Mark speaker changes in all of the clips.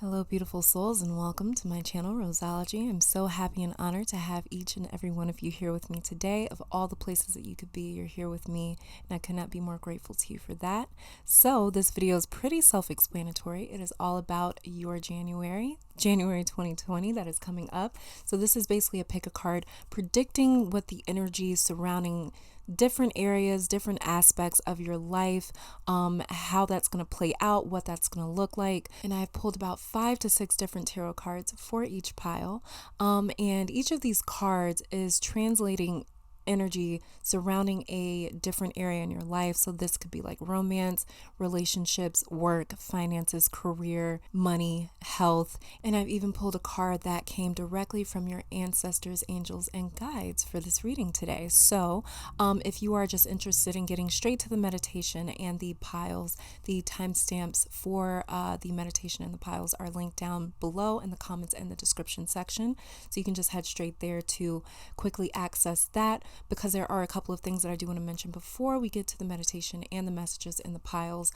Speaker 1: Hello, beautiful souls, and welcome to my channel, Roseology. I'm so happy and honored to have each and every one of you here with me today. Of all the places that you could be, you're here with me, and I could not be more grateful to you for that. So this video is pretty self-explanatory. It is all about your January 2020 that is coming up. So this is basically a pick a card predicting what the energy surrounding different areas, different aspects of your life, how that's going to play out, what that's going to look like. And I've pulled about 5 to 6 different tarot cards for each pile. And each of these cards is translating energy surrounding a different area in your life. So this could be like romance, relationships, work, finances, career, money, health. And I've even pulled a card that came directly from your ancestors, angels, and guides for this reading today. So if you are just interested in getting straight to the meditation and the piles, the timestamps for the meditation and the piles are linked down below in the comments and the description section. So you can just head straight there to quickly access that, because there are a couple of things that I do want to mention before we get to the meditation and the messages in the piles.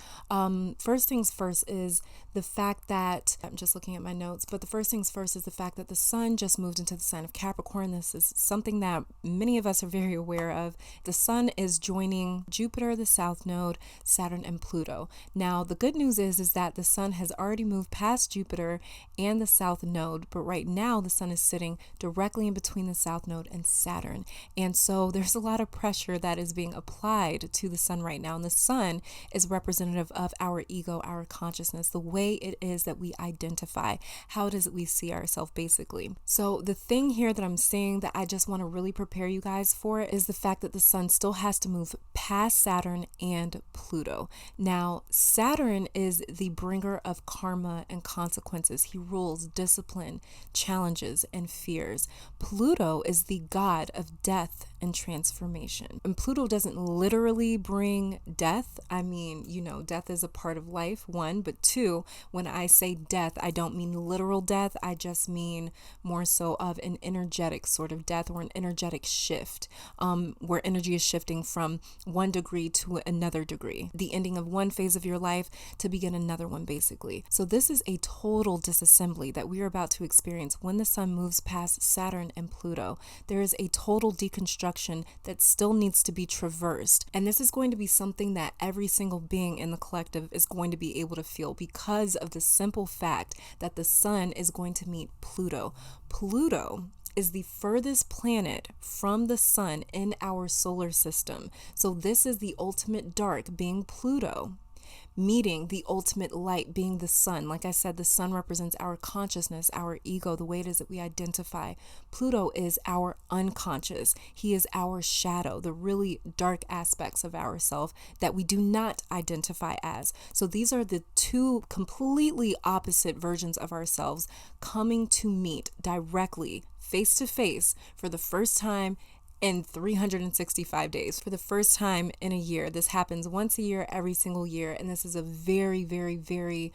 Speaker 1: First things first is the fact that, I'm just looking at my notes, but the first things first is the fact that the sun just moved into the sign of Capricorn. This is something that many of us are very aware of. The sun is joining Jupiter, the south node, Saturn, and Pluto. Now, the good news is that the sun has already moved past Jupiter and the south node, but right now the sun is sitting directly in between the south node and Saturn. And so there's a lot of pressure that is being applied to the sun right now. And the sun is representative of our ego, our consciousness, the way it is that we identify, how it is that we see ourselves basically. So the thing here that I'm saying that I just want to really prepare you guys for is the fact that the sun still has to move past Saturn and Pluto. Now, Saturn is the bringer of karma and consequences. He rules discipline, challenges, and fears. Pluto is the god of death and transformation. And Pluto doesn't literally bring death. I mean, death is a part of life, one, but two, when I say death, I don't mean literal death. I just mean more so of an energetic sort of death, or an energetic shift, where energy is shifting from one degree to another degree, the ending of one phase of your life to begin another one, basically. So this is a total disassembly that we are about to experience when the sun moves past Saturn and Pluto. There is a total deconstruction that still needs to be traversed. And this is going to be something that every single being in the collective is going to be able to feel, because of the simple fact that the sun is going to meet Pluto. Pluto is the furthest planet from the sun in our solar system. So this is the ultimate dark, being Pluto, meeting the ultimate light, being the sun. Like I said, the sun represents our consciousness, our ego, the way it is that we identify. Pluto is our unconscious. He is our shadow, the really dark aspects of ourself that we do not identify as. So these are the two completely opposite versions of ourselves coming to meet directly, face to face, for the first time in 365 days, for the first time in a year. This happens once a year, every single year, and this is a very, very, very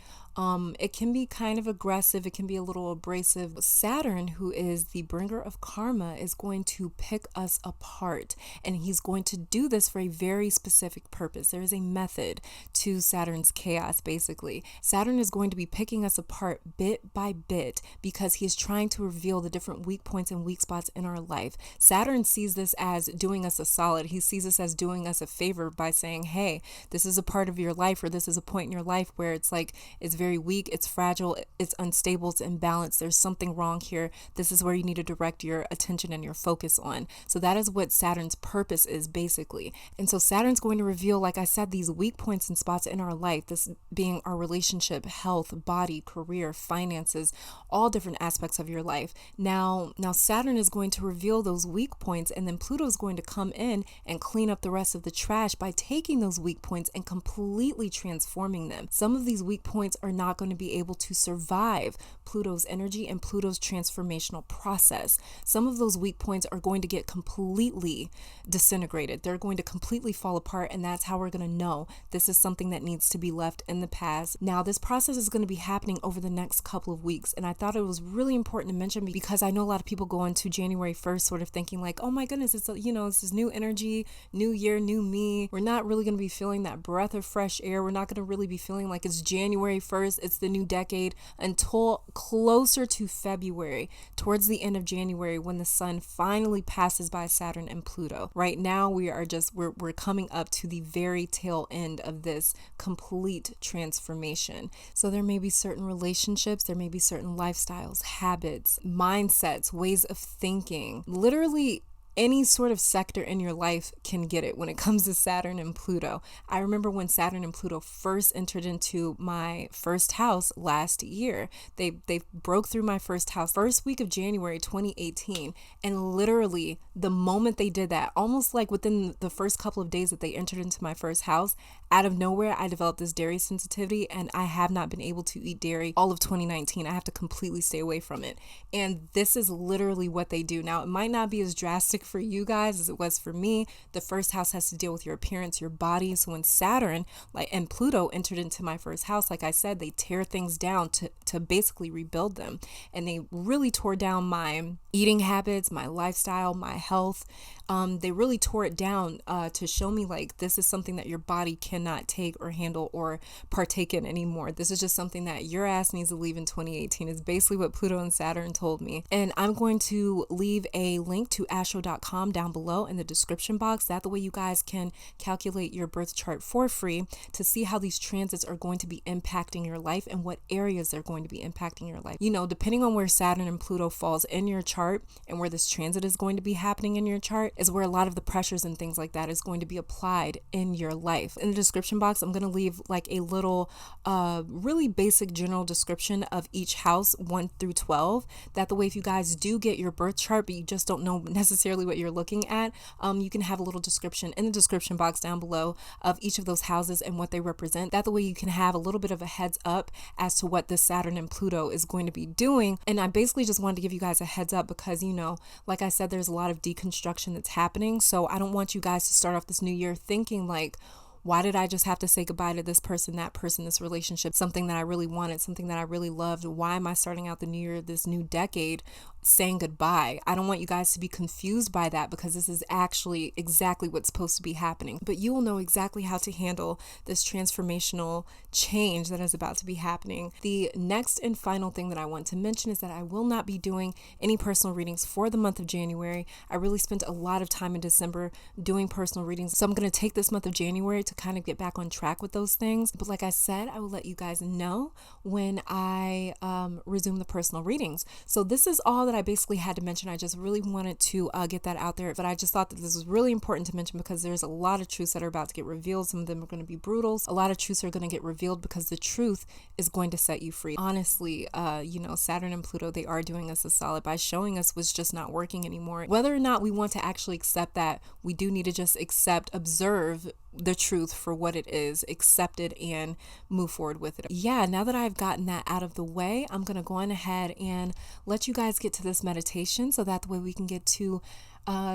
Speaker 1: it can be kind of aggressive, it can be a little abrasive. Saturn, who is the bringer of karma, is going to pick us apart, and he's going to do this for a very specific purpose. There is a method to Saturn's chaos, basically. Saturn is going to be picking us apart bit by bit, because he is trying to reveal the different weak points and weak spots in our life. Saturn sees this as doing us a solid. He sees this as doing us a favor by saying, hey, this is a part of your life, or this is a point in your life where it's like, it's very weak, it's fragile, it's unstable, it's imbalanced, there's something wrong here. This is where you need to direct your attention and your focus on. So that is what Saturn's purpose is, basically. And so Saturn's going to reveal, like I said, these weak points and spots in our life, this being our relationship, health, body, career, finances, all different aspects of your life. Now Saturn is going to reveal those weak points, and then Pluto is going to come in and clean up the rest of the trash by taking those weak points and completely transforming them. Some of these weak points are not going to be able to survive Pluto's energy and Pluto's transformational process. Some of those weak points are going to get completely disintegrated. They're going to completely fall apart, and that's how we're going to know this is something that needs to be left in the past. Now, this process is going to be happening over the next couple of weeks, and I thought it was really important to mention, because I know a lot of people go into January 1st sort of thinking like, oh my goodness, it's, it's this new energy, new year, new me. We're not really going to be feeling that breath of fresh air. We're not going to really be feeling like it's January 1st, it's the new decade, until closer to February, towards the end of January, when the sun finally passes by Saturn and Pluto. Right now, we're coming up to the very tail end of this complete transformation. So there may be certain relationships, there may be certain lifestyles, habits, mindsets, ways of thinking, literally any sort of sector in your life can get it when it comes to Saturn and Pluto. I remember when Saturn and Pluto first entered into my first house last year. They broke through my first house first week of January 2018, and literally the moment they did that, almost like within the first couple of days that they entered into my first house, out of nowhere I developed this dairy sensitivity, and I have not been able to eat dairy all of 2019. I have to completely stay away from it. And this is literally what they do. Now, it might not be as drastic for you guys as it was for me. The first house has to deal with your appearance, your body. So when Saturn and Pluto entered into my first house, like I said, they tear things down to basically rebuild them. And they really tore down my eating habits, my lifestyle, my health. They really tore it down to show me like this is something that your body cannot take or handle or partake in anymore. This is just something that your ass needs to leave in 2018 is basically what Pluto and Saturn told me. And I'm going to leave a link to astro.com down below in the description box. That the way you guys can calculate your birth chart for free to see how these transits are going to be impacting your life and what areas they're going to be impacting your life. Depending on where Saturn and Pluto falls in your chart and where this transit is going to be happening in your chart is where a lot of the pressures and things like that is going to be applied in your life. In the description box, I'm going to leave like a little really basic general description of each house 1 through 12. That the way if you guys do get your birth chart but you just don't know necessarily what you're looking at, you can have a little description in the description box down below of each of those houses and what they represent. That the way you can have a little bit of a heads up as to what this Saturn and Pluto is going to be doing. And I basically just wanted to give you guys a heads up because, like I said, there's a lot of deconstruction that's happening. So I don't want you guys to start off this new year thinking like, why did I just have to say goodbye to this person, that person, this relationship, something that I really wanted, something that I really loved? Why am I starting out the new year, this new decade, saying goodbye? I don't want you guys to be confused by that because this is actually exactly what's supposed to be happening. But you will know exactly how to handle this transformational change that is about to be happening. The next and final thing that I want to mention is that I will not be doing any personal readings for the month of January. I really spent a lot of time in December doing personal readings. So I'm going to take this month of January to kind of get back on track with those things. But like I said, I will let you guys know when I resume the personal readings. So this is all that I basically had to mention. I just really wanted to get that out there. But I just thought that this was really important to mention because there's a lot of truths that are about to get revealed. Some of them are going to be brutal. A lot of truths are going to get revealed because the truth is going to set you free. Honestly, Saturn and Pluto, they are doing us a solid by showing us what's just not working anymore. Whether or not we want to actually accept that, we do need to just observe the truth for what it is, accept it, and move forward with it. Yeah, now that I've gotten that out of the way, I'm going to go on ahead and let you guys get to this meditation so that the way we can get to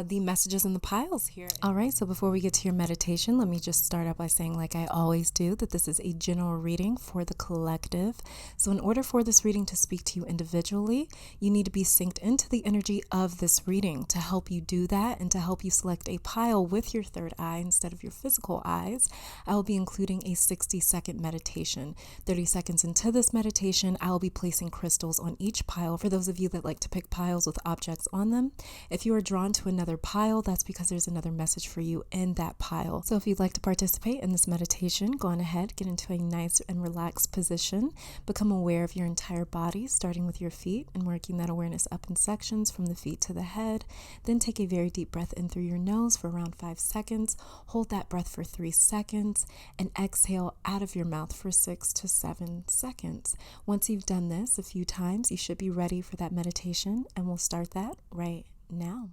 Speaker 1: the messages in the piles here. All right, so before we get to your meditation, let me just start out by saying, like I always do, that this is a general reading for the collective. So in order for this reading to speak to you individually, you need to be synced into the energy of this reading. To help you do that and to help you select a pile with your third eye instead of your physical eyes, I will be including a 60-second meditation. 30 seconds into this meditation, I will be placing crystals on each pile for those of you that like to pick piles with objects on them. If you are drawn to another pile, that's because there's another message for you in that pile. So if you'd like to participate in this meditation, go on ahead, get into a nice and relaxed position, become aware of your entire body, starting with your feet and working that awareness up in sections from the feet to the head. Then take a very deep breath in through your nose for around 5 seconds, hold that breath for 3 seconds, and exhale out of your mouth for 6 to 7 seconds. Once you've done this a few times, you should be ready for that meditation, and we'll start that right now.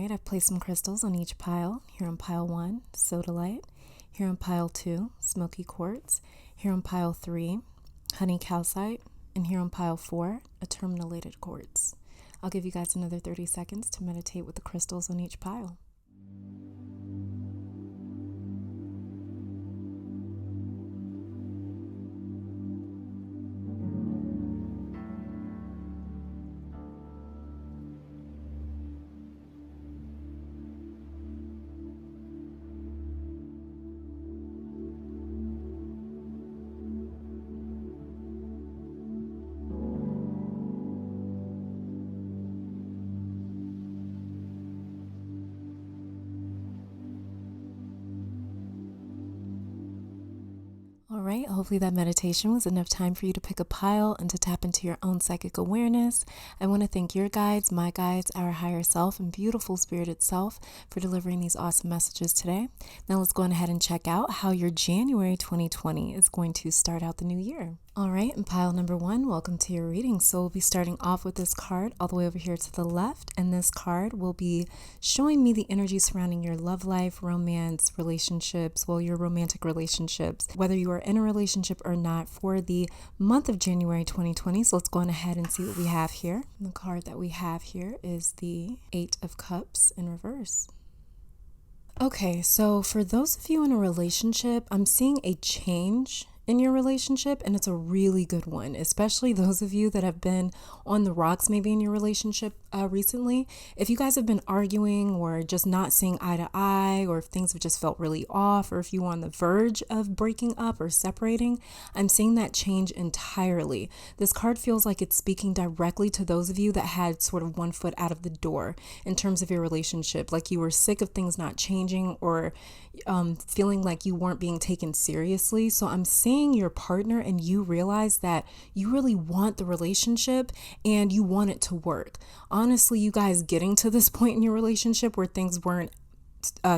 Speaker 1: right, I've placed some crystals on each pile. Here on pile 1, sodalite. Here on pile 2, smoky quartz. Here on pile 3, honey calcite. And here on pile 4, a terminalated quartz. I'll give you guys another 30 seconds to meditate with the crystals on each pile. All right, hopefully that meditation was enough time for you to pick a pile and to tap into your own psychic awareness. I want to thank your guides, my guides, our higher self, and beautiful spirit itself for delivering these awesome messages today. Now let's go ahead and check out how your January 2020 is going to start out the new year. All right, and pile number 1, welcome to your reading. So we'll be starting off with this card all the way over here to the left, and this card will be showing me the energy surrounding your love life, romance, relationships, your romantic relationships, whether you are in a relationship or not for the month of January 2020. So let's go on ahead and see what we have here. And the card that we have here is the 8 of Cups in reverse. Okay, so for those of you in a relationship, I'm seeing a change in your relationship, and it's a really good one, especially those of you that have been on the rocks maybe in your relationship recently. If you guys have been arguing or just not seeing eye to eye, or if things have just felt really off, or if you were on the verge of breaking up or separating, I'm seeing that change entirely. This card feels like it's speaking directly to those of you that had sort of one foot out of the door in terms of your relationship, like you were sick of things not changing, or feeling like you weren't being taken seriously. So I'm seeing your partner and you realize that you really want the relationship and you want it to work. Honestly, you guys getting to this point in your relationship where things weren't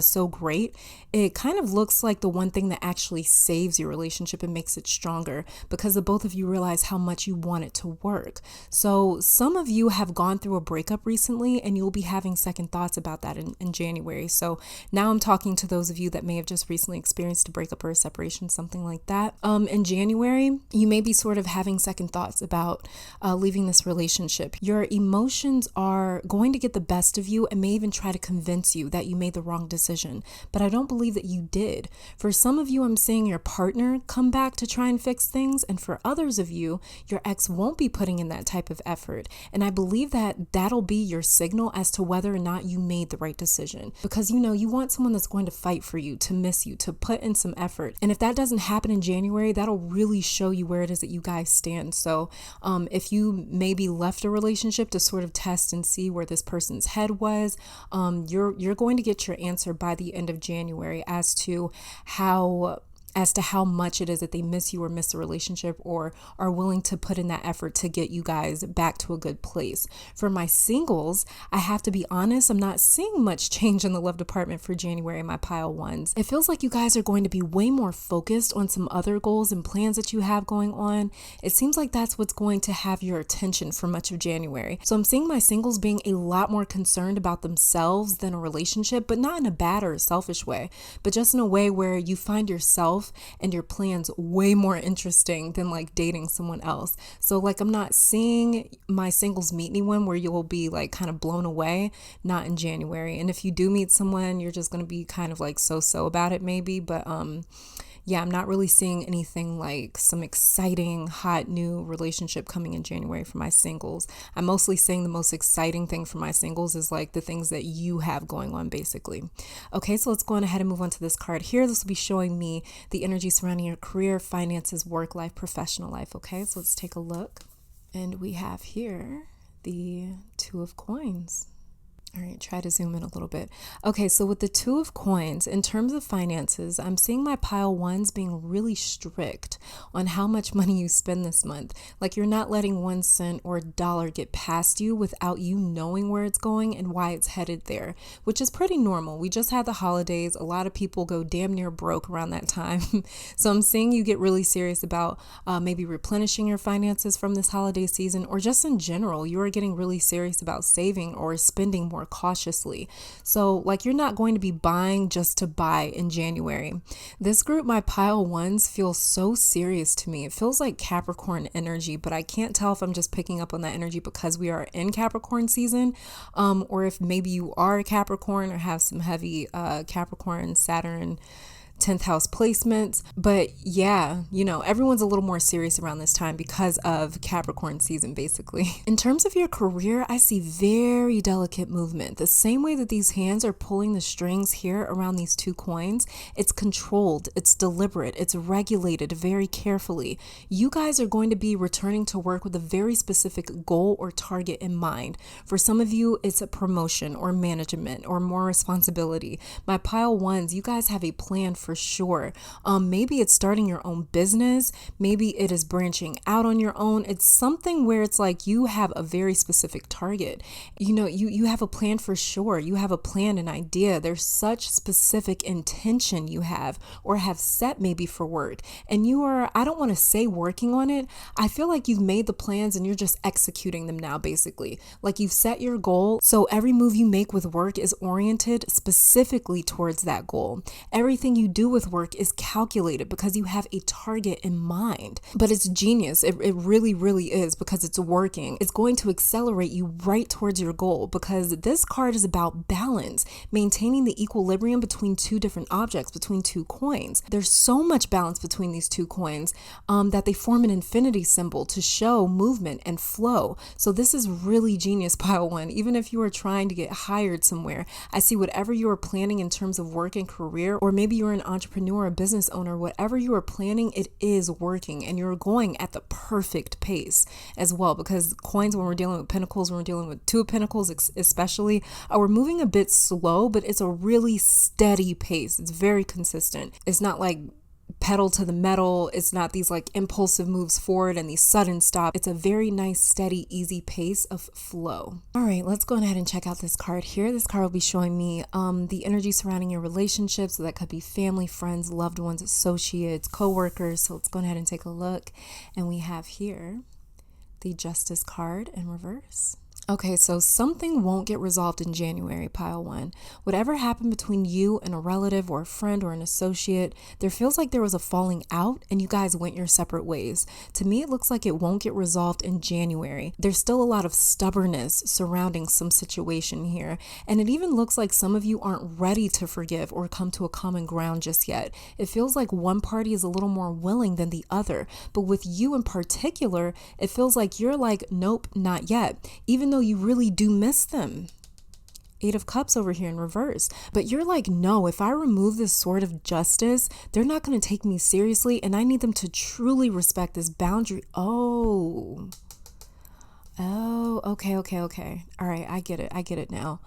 Speaker 1: so great, it kind of looks like the one thing that actually saves your relationship and makes it stronger, because the both of you realize how much you want it to work. So some of you have gone through a breakup recently and you'll be having second thoughts about that in January. So now I'm talking to those of you that may have just recently experienced a breakup or a separation, something like that. In January, you may be sort of having second thoughts about leaving this relationship. Your emotions are going to get the best of you and may even try to convince you that you made the wrong decision, but I don't believe that you did. For some of you, I'm seeing your partner come back to try and fix things, and for others of you, your ex won't be putting in that type of effort. And I believe that that'll be your signal as to whether or not you made the right decision, because you want someone that's going to fight for you, to miss you, to put in some effort. And if that doesn't happen in January, that'll really show you where it is that you guys stand. So if you maybe left a relationship to sort of test and see where this person's head was, you're going to get your answer by the end of January as to how much it is that they miss you or miss the relationship, or are willing to put in that effort to get you guys back to a good place. For my singles, I have to be honest, I'm not seeing much change in the love department for January in my pile 1s. It feels like you guys are going to be way more focused on some other goals and plans that you have going on. It seems like that's what's going to have your attention for much of January. So I'm seeing my singles being a lot more concerned about themselves than a relationship, but not in a bad or a selfish way, but just in a way where you find yourself and your plans way more interesting than like dating someone else. So like, I'm not seeing my singles meet anyone where you'll be like kind of blown away, not in January. And if you do meet someone, you're just going to be kind of like so about it maybe, but yeah, I'm not really seeing anything like some exciting, hot new relationship coming in January for my singles. I'm mostly saying the most exciting thing for my singles is like the things that you have going on, basically. Okay, so let's go on ahead and move on to this card here. This will be showing me the energy surrounding your career, finances, work life, professional life. Okay, so let's take a look. And we have here the 2 of Coins. All right, try to zoom in a little bit. Okay, so with the 2 of Coins, in terms of finances, I'm seeing my pile 1s being really strict on how much money you spend this month. Like, you're not letting 1 cent or $1 get past you without you knowing where it's going and why it's headed there, which is pretty normal. We just had the holidays. A lot of people go damn near broke around that time. So I'm seeing you get really serious about maybe replenishing your finances from this holiday season, or just in general, you are getting really serious about saving or spending more more cautiously. So like you're not going to be buying just to buy in January. This group, my pile ones, feels so serious to me. It feels like Capricorn energy, but I can't tell if I'm just picking up on that energy because we are in Capricorn season, or if maybe you are a Capricorn or have some heavy Capricorn, Saturn, 10th house placements. But yeah, everyone's a little more serious around this time because of Capricorn season, basically. In terms of your career, I see very delicate movement. The same way that these hands are pulling the strings here around these two coins, it's controlled, it's deliberate, it's regulated very carefully. You guys are going to be returning to work with a very specific goal or target in mind. For some of you, it's a promotion or management or more responsibility. My pile ones, you guys have a plan for sure. Maybe it's starting your own business. Maybe it is branching out on your own. It's something where it's like you have a very specific target. You have a plan for sure. You have a plan, an idea. There's such specific intention you have or have set maybe for work. And you are, I don't want to say working on it. I feel like you've made the plans and you're just executing them now, basically. Like you've set your goal. So every move you make with work is oriented specifically towards that goal. Everything you do with work is calculated because you have a target in mind. But it's genius. It really, really is, because it's working. It's going to accelerate you right towards your goal, because this card is about balance, maintaining the equilibrium between two different objects, between two coins. There's so much balance between these two coins that they form an infinity symbol to show movement and flow. So this is really genius, pile one. Even if you are trying to get hired somewhere, I see whatever you are planning in terms of work and career, or maybe you're an entrepreneur, a business owner, whatever you are planning, it is working, and you're going at the perfect pace as well, because coins, when we're dealing with pentacles, when we're dealing with two of pentacles especially, we're moving a bit slow, but it's a really steady pace. It's very consistent. It's not like pedal to the metal. It's not these like impulsive moves forward and these sudden stops. It's a very nice, steady, easy pace of flow. All right, let's go ahead and check out this card here. This card will be showing me the energy surrounding your relationships. So that could be family, friends, loved ones, associates, co-workers. So let's go ahead and take a look. And we have here the Justice card in reverse. Okay, so something won't get resolved in January, pile one. Whatever happened between you and a relative or a friend or an associate, there feels like there was a falling out and you guys went your separate ways. To me, it looks like it won't get resolved in January. There's still a lot of stubbornness surrounding some situation here. And it even looks like some of you aren't ready to forgive or come to a common ground just yet. It feels like one party is a little more willing than the other. But with you in particular, it feels like you're like, nope, not yet. Even though you really do miss them. 8 of Cups over here in reverse. But you're like, no, if I remove this sword of justice, they're not going to take me seriously, and I need them to truly respect this boundary. Oh, okay. All right, I get it now.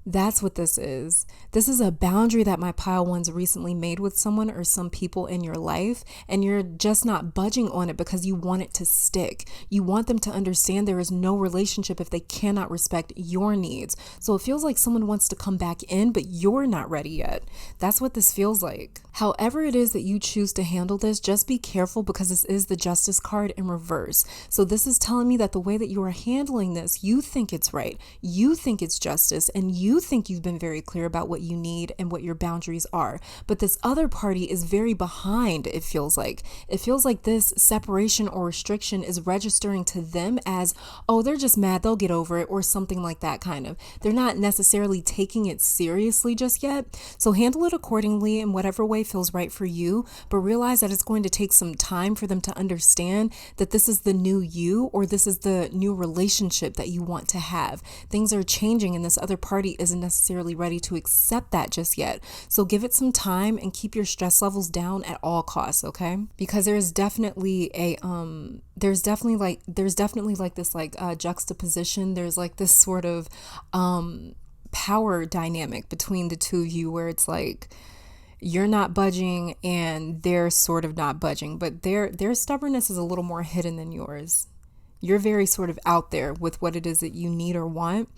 Speaker 1: That's what this is. This is a boundary that my pile ones recently made with someone or some people in your life, and you're just not budging on it because you want it to stick. You want them to understand there is no relationship if they cannot respect your needs. So it feels like someone wants to come back in, but you're not ready yet. That's what this feels like. However it is that you choose to handle this, just be careful, because this is the Justice card in reverse. So this is telling me that the way that you are handling this, you think it's right. You think it's justice, and you think you've been very clear about what you need and what your boundaries are. But this other party is very behind, it feels like. It feels like this separation or restriction is registering to them as, oh, they're just mad, they'll get over it, or something like that kind of. They're not necessarily taking it seriously just yet. So handle it accordingly in whatever way feels right for you, but realize that it's going to take some time for them to understand that this is the new you, or this is the new relationship that you want to have. Things are changing, and this other party isn't necessarily ready to accept that just yet. So give it some time and keep your stress levels down at all costs, okay? Because there's definitely there's definitely like this juxtaposition. There's like this sort of power dynamic between the two of you, where it's like you're not budging and they're sort of not budging, but their stubbornness is a little more hidden than yours. You're very sort of out there with what it is that you need or want,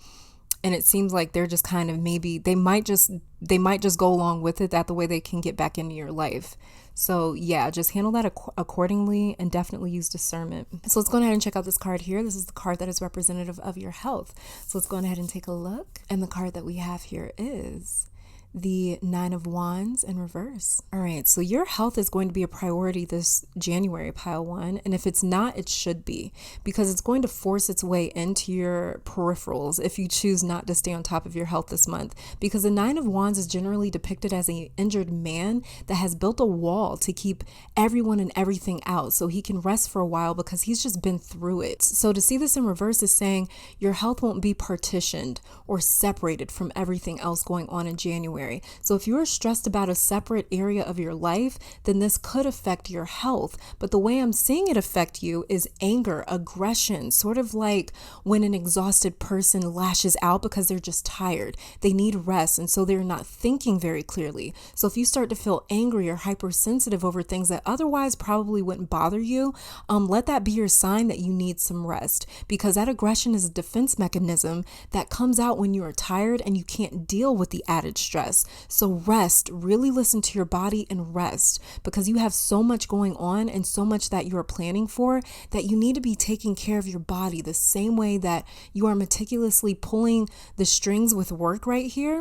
Speaker 1: And it seems like they're just kind of, maybe they might just go along with it, that the way they can get back into your life. So yeah, just handle that accordingly, and definitely use discernment. So let's go ahead and check out this card here. This is the card that is representative of your health. So let's go ahead and take a look. And the card that we have here is the Nine of Wands in reverse. All right, so your health is going to be a priority this January, pile one. And if it's not, it should be, because it's going to force its way into your peripherals if you choose not to stay on top of your health this month. Because the Nine of Wands is generally depicted as an injured man that has built a wall to keep everyone and everything out so he can rest for a while, because he's just been through it. So to see this in reverse is saying your health won't be partitioned or separated from everything else going on in January. So if you're stressed about a separate area of your life, then this could affect your health. But the way I'm seeing it affect you is anger, aggression, sort of like when an exhausted person lashes out because they're just tired. They need rest, and so they're not thinking very clearly. So if you start to feel angry or hypersensitive over things that otherwise probably wouldn't bother you, let that be your sign that you need some rest, because that aggression is a defense mechanism that comes out when you are tired and you can't deal with the added stress. So rest, really listen to your body and rest, because you have so much going on and so much that you are planning for, that you need to be taking care of your body the same way that you are meticulously pulling the strings with work right here.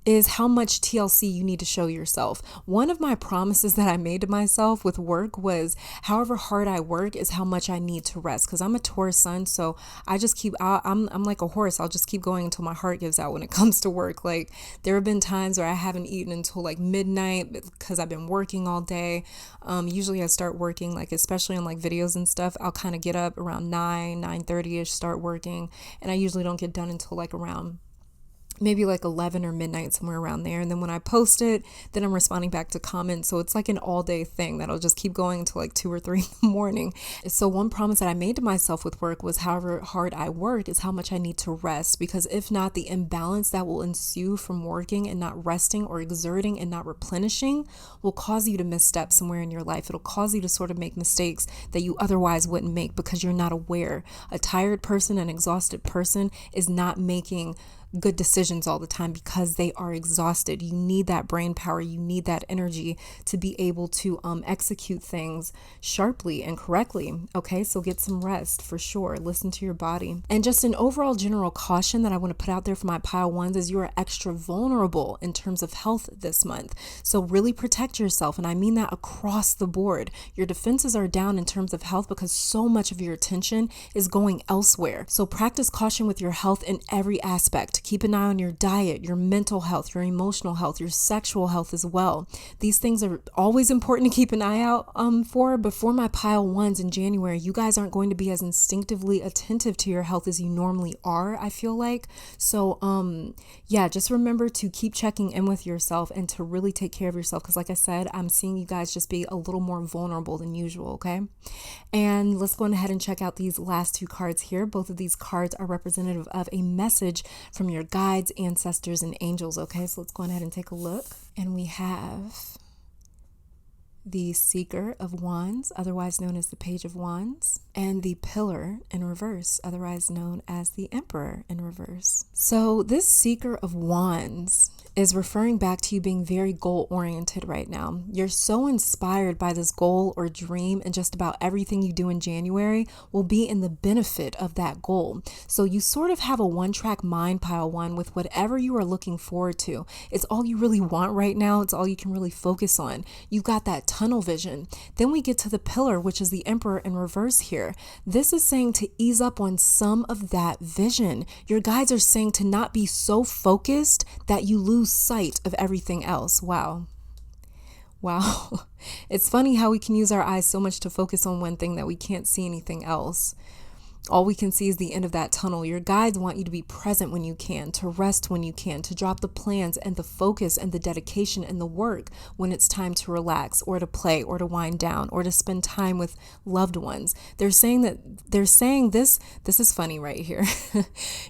Speaker 1: Is how much TLC you need to show yourself. One of my promises that I made to myself with work was, however hard I work is how much I need to rest, because I'm a Taurus sun, so I just keep I'm like a horse. I'll just keep going until my heart gives out when it comes to work. Like, there have been times where I haven't eaten until like midnight because I've been working all day. Usually I start working, like especially on like videos and stuff, I'll kind of get up around 9:30ish, start working, and I usually don't get done until like around maybe like 11 or midnight, somewhere around there. And then when I post it, then I'm responding back to comments. So it's like an all day thing that'll just keep going until like 2 or 3 in the morning. So one promise that I made to myself with work was, however hard I work is how much I need to rest, because if not, the imbalance that will ensue from working and not resting, or exerting and not replenishing, will cause you to misstep somewhere in your life. It'll cause you to sort of make mistakes that you otherwise wouldn't make because you're not aware. A tired person, an exhausted person is not making good decisions all the time because they are exhausted. You need that brain power. You need that energy to be able to execute things sharply and correctly. Okay, so get some rest for sure. Listen to your body. And just an overall general caution that I want to put out there for my pile ones is you are extra vulnerable in terms of health this month. So really protect yourself. And I mean that across the board. Your defenses are down in terms of health because so much of your attention is going elsewhere. So practice caution with your health in every aspect. Keep an eye on your diet, your mental health, your emotional health, your sexual health as well. These things are always important to keep an eye out for. But for my pile ones in January, you guys aren't going to be as instinctively attentive to your health as you normally are, I feel like. So yeah, just remember to keep checking in with yourself and to really take care of yourself, because like I said, I'm seeing you guys just be a little more vulnerable than usual. Okay, and let's go ahead and check out these last 2 cards here. Both of these cards are representative of a message from your guides, ancestors, and angels. Okay, so let's go ahead and take a look. And we have the Seeker of Wands, otherwise known as the Page of Wands, and the Pillar in reverse, otherwise known as the Emperor in reverse. So this Seeker of Wands is referring back to you being very goal-oriented right now. You're so inspired by this goal or dream, and just about everything you do in January will be in the benefit of that goal. So you sort of have a one-track mind, pile one, with whatever you are looking forward to. It's all you really want right now. It's all you can really focus on. You've got that tunnel vision. Then we get to the Pillar, which is the Emperor in reverse here. This is saying to ease up on some of that vision. Your guides are saying to not be so focused that you lose sight of everything else. Wow. It's funny how we can use our eyes so much to focus on one thing that we can't see anything else. All we can see is the end of that tunnel. Your guides want you to be present when you can, to rest when you can, to drop the plans and the focus and the dedication and the work when it's time to relax or to play or to wind down or to spend time with loved ones. They're saying this is funny right here.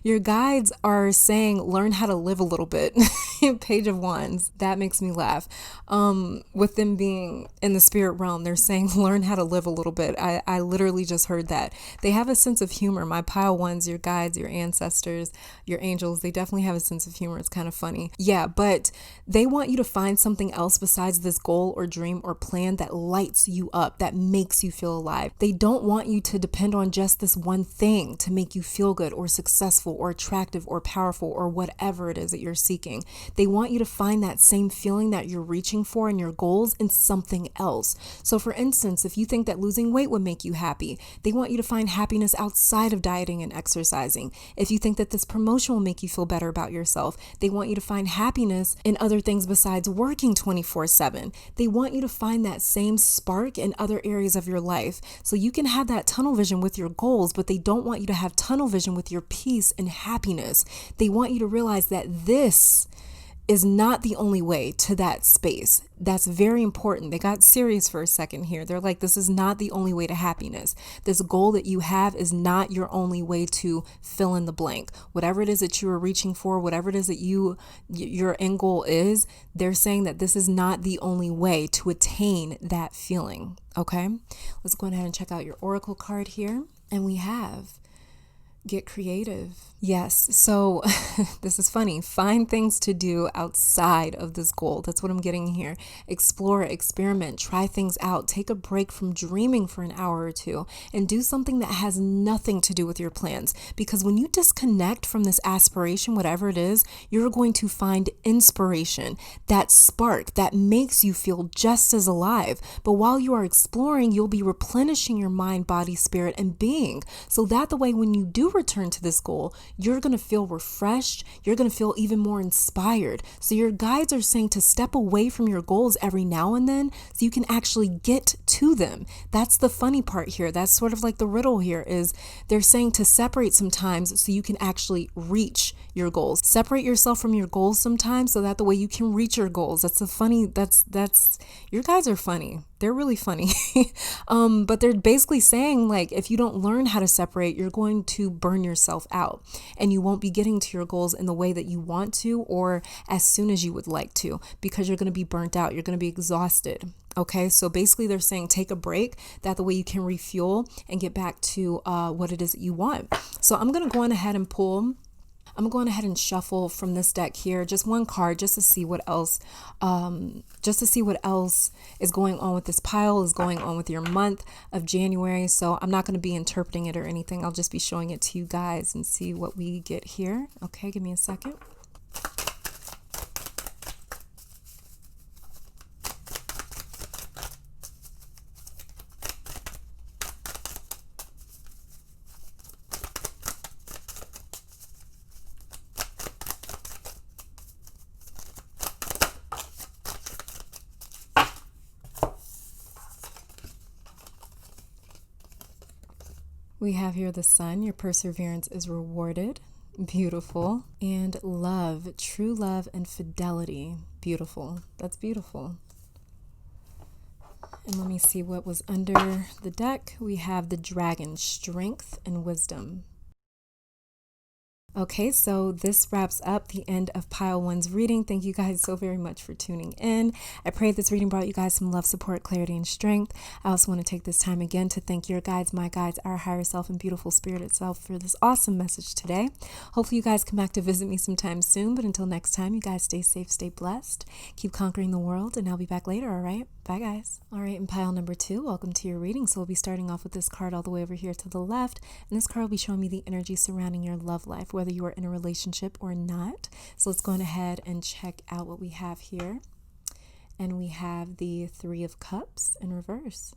Speaker 1: Your guides are saying, learn how to live a little bit. Page of Wands. That makes me laugh. With them being in the spirit realm, they're saying, learn how to live a little bit. I literally just heard that. They have a sense of of humor. My pile ones, your guides, your ancestors, your angels, they definitely have a sense of humor. It's kind of funny. Yeah, but they want you to find something else besides this goal or dream or plan that lights you up, that makes you feel alive. They don't want you to depend on just this one thing to make you feel good or successful or attractive or powerful or whatever it is that you're seeking. They want you to find that same feeling that you're reaching for in your goals in something else. So for instance, if you think that losing weight would make you happy, they want you to find happiness outside of dieting and exercising. If you think that this promotion will make you feel better about yourself, they want you to find happiness in other things besides working 24/7. They want you to find that same spark in other areas of your life. So you can have that tunnel vision with your goals, but they don't want you to have tunnel vision with your peace and happiness. They want you to realize that this is not the only way to that space. That's very important. They got serious for a second here. They're like, this is not the only way to happiness. This goal that you have is not your only way to fill in the blank. Whatever it is that you are reaching for, whatever it is that your end goal is, they're saying that this is not the only way to attain that feeling. Okay, let's go ahead and check out your oracle card here. And we have get creative. Yes. So this is funny. Find things to do outside of this goal. That's what I'm getting here. Explore, experiment, try things out. Take a break from dreaming for an hour or two and do something that has nothing to do with your plans. Because when you disconnect from this aspiration, whatever it is, you're going to find inspiration, that spark that makes you feel just as alive. But while you are exploring, you'll be replenishing your mind, body, spirit, and being. So that the way when you do return to this goal, you're going to feel refreshed. You're going to feel even more inspired. So your guides are saying to step away from your goals every now and then so you can actually get to them. That's the funny part here. That's sort of like the riddle here is they're saying to separate sometimes so you can actually reach your goals. Separate yourself from your goals sometimes so that the way you can reach your goals. That's your guides are funny. They're really funny. But they're basically saying, like, if you don't learn how to separate, you're going to burn yourself out and you won't be getting to your goals in the way that you want to or as soon as you would like to, because you're going to be burnt out. You're going to be exhausted. Okay, so basically they're saying take a break. That the way you can refuel and get back to what it is that you want. So I'm going to go on ahead and pull. I'm going ahead and shuffle from this deck here, just one card, just to see what else, is going on with this pile, is going on with your month of January. So I'm not going to be interpreting it or anything. I'll just be showing it to you guys and see what we get here. Okay, give me a second. We have here the sun. Your perseverance is rewarded. Beautiful. And love, true love and fidelity. Beautiful. That's beautiful. And let me see what was under the deck. We have the dragon, strength and wisdom. Okay, so this wraps up the end of Pile 1's reading. Thank you guys so very much for tuning in. I pray this reading brought you guys some love, support, clarity, and strength. I also want to take this time again to thank your guides, my guides, our higher self, and beautiful spirit itself for this awesome message today. Hopefully you guys come back to visit me sometime soon, but until next time, you guys stay safe, stay blessed, keep conquering the world, and I'll be back later, all right? Bye, guys. All right, in pile number 2, welcome to your reading. So we'll be starting off with this card all the way over here to the left, and this card will be showing me the energy surrounding your love life, whether you are in a relationship or not. So let's go ahead and check out what we have here. And we have the 3 of Cups in reverse.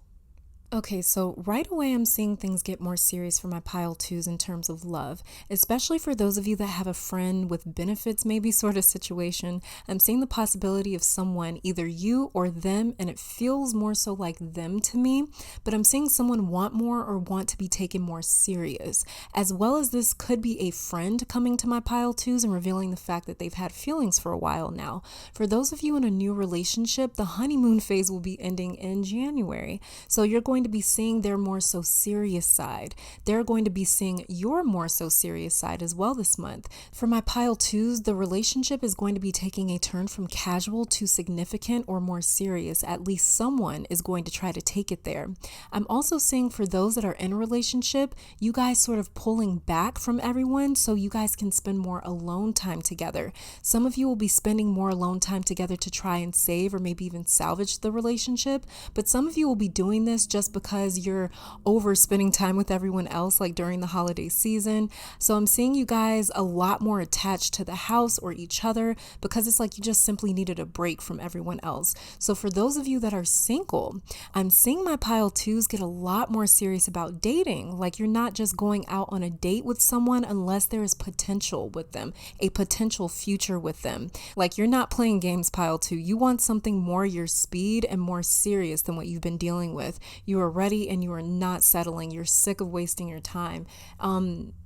Speaker 1: Okay, so right away I'm seeing things get more serious for my pile 2s in terms of love, especially for those of you that have a friend with benefits maybe sort of situation. I'm seeing the possibility of someone, either you or them, and it feels more so like them to me, but I'm seeing someone want more or want to be taken more serious, as well as this could be a friend coming to my pile 2s and revealing the fact that they've had feelings for a while now. For those of you in a new relationship, the honeymoon phase will be ending in January, so you're going going to be seeing their more so serious side. They're going to be seeing your more so serious side as well this month. For my pile twos, the relationship is going to be taking a turn from casual to significant or more serious. At least someone is going to try to take it there. I'm also seeing for those that are in a relationship, you guys sort of pulling back from everyone so you guys can spend more alone time together. Some of you will be spending more alone time together to try and save or maybe even salvage the relationship, but some of you will be doing this just because you're over spending time with everyone else, like during the holiday season. So I'm seeing you guys a lot more attached to the house or each other because it's like you just simply needed a break from everyone else. So for those of you that are single, I'm seeing my pile twos get a lot more serious about dating. Like you're not just going out on a date with someone unless there is potential with them, a potential future with them. Like you're not playing games, pile two. You want something more your speed and more serious than what you've been dealing with. You are ready and you are not settling. You're sick of wasting your time.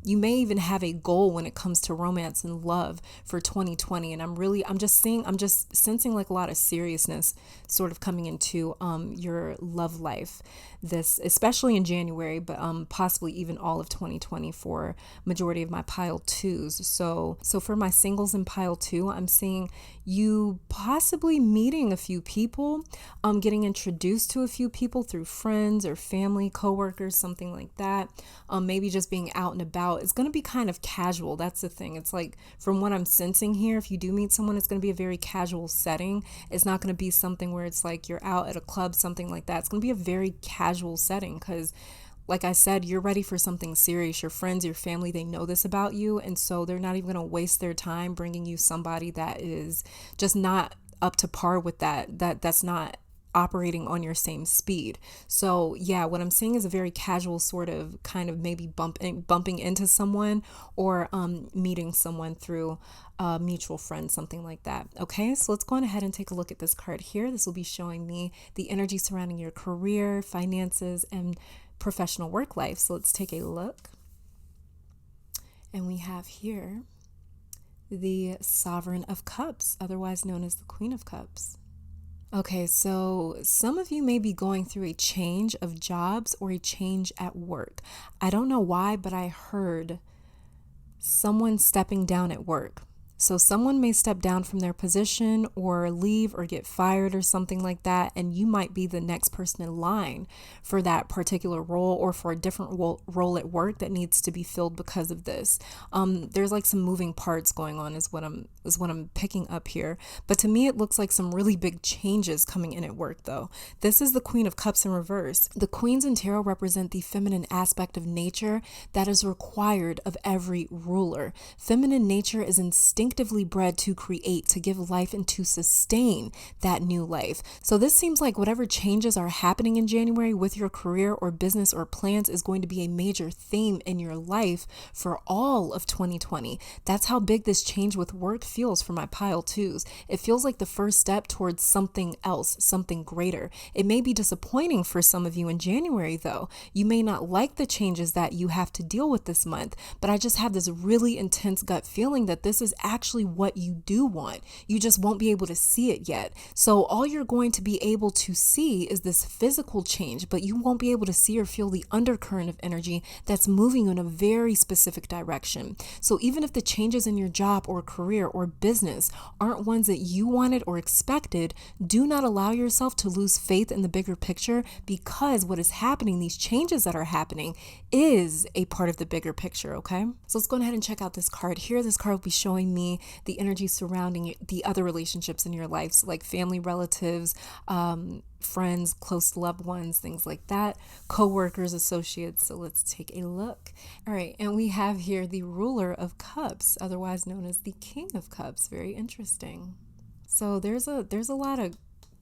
Speaker 1: You may even have a goal when it comes to romance and love for 2020. And I'm just sensing like a lot of seriousness sort of coming into your love life, this especially in January, but possibly even all of 2020 for majority of my pile twos. So for my singles in pile two, I'm seeing you possibly meeting a few people, getting introduced to a few people through friends or family, coworkers, something like that. Maybe just being out and about. It's going to be kind of casual. That's the thing. It's like from what I'm sensing here, if you do meet someone, it's going to be a very casual setting. It's not going to be something where it's like you're out at a club, something like that. It's going to be a very casual setting because like I said, you're ready for something serious. Your friends, your family, they know this about you. And so they're not even going to waste their time bringing you somebody that is just not up to par with that's not operating on your same speed. So yeah, what I'm seeing is a very casual sort of kind of maybe bumping into someone or meeting someone through a mutual friend, something like that. Okay, so let's go on ahead and take a look at this card here. This will be showing me the energy surrounding your career, finances, and professional work life. So let's take a look. And we have here the Sovereign of Cups, otherwise known as the Queen of Cups. Okay, so some of you may be going through a change of jobs or a change at work. I don't know why, but I heard someone stepping down at work. So someone may step down from their position or leave or get fired or something like that, and you might be the next person in line for that particular role or for a different role at work that needs to be filled because of this. There's like some moving parts going on is what I'm picking up here. But to me, it looks like some really big changes coming in at work though. This is the Queen of Cups in reverse. The Queens in tarot represent the feminine aspect of nature that is required of every ruler. Feminine nature is instinctively bred to create, to give life, and to sustain that new life. So this seems like whatever changes are happening in January with your career or business or plans is going to be a major theme in your life for all of 2020. That's how big this change with work feels for my pile twos. It feels like the first step towards something else, something greater. It may be disappointing for some of you in January though. You may not like the changes that you have to deal with this month, but I just have this really intense gut feeling that this is actually what you do want. You just won't be able to see it yet. So all you're going to be able to see is this physical change, but you won't be able to see or feel the undercurrent of energy that's moving you in a very specific direction. So even if the changes in your job or career or business aren't ones that you wanted or expected, do not allow yourself to lose faith in the bigger picture, because what is happening, these changes that are happening, is a part of the bigger picture, okay? So let's go ahead and check out this card here. This card will be showing me the energy surrounding the other relationships in your life, so like family, relatives, friends, close loved ones, things like that, co-workers, associates. So let's take a look. All right, and we have here the Ruler of Cups, otherwise known as the King of Cups. Very interesting. So there's a lot of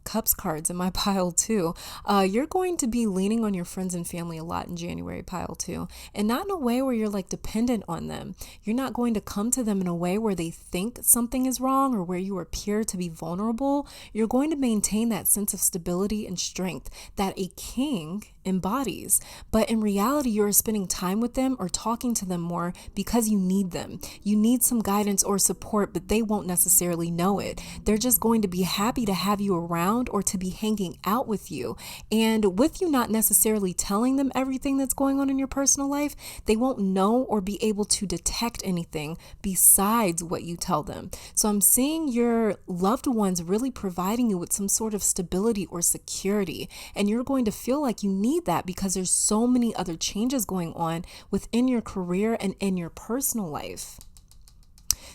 Speaker 1: Cups cards in my pile too. You're going to be leaning on your friends and family a lot in January, pile two, and not in a way where you're like dependent on them. You're not going to come to them in a way where they think something is wrong or where you appear to be vulnerable. You're going to maintain that sense of stability and strength that a king embodies. But in reality, you're spending time with them or talking to them more because you need them. You need some guidance or support, but they won't necessarily know it. They're just going to be happy to have you around or to be hanging out with you. And with you not necessarily telling them everything that's going on in your personal life, they won't know or be able to detect anything besides what you tell them. So I'm seeing your loved ones really providing you with some sort of stability or security. And you're going to feel like you need that because there's so many other changes going on within your career and in your personal life.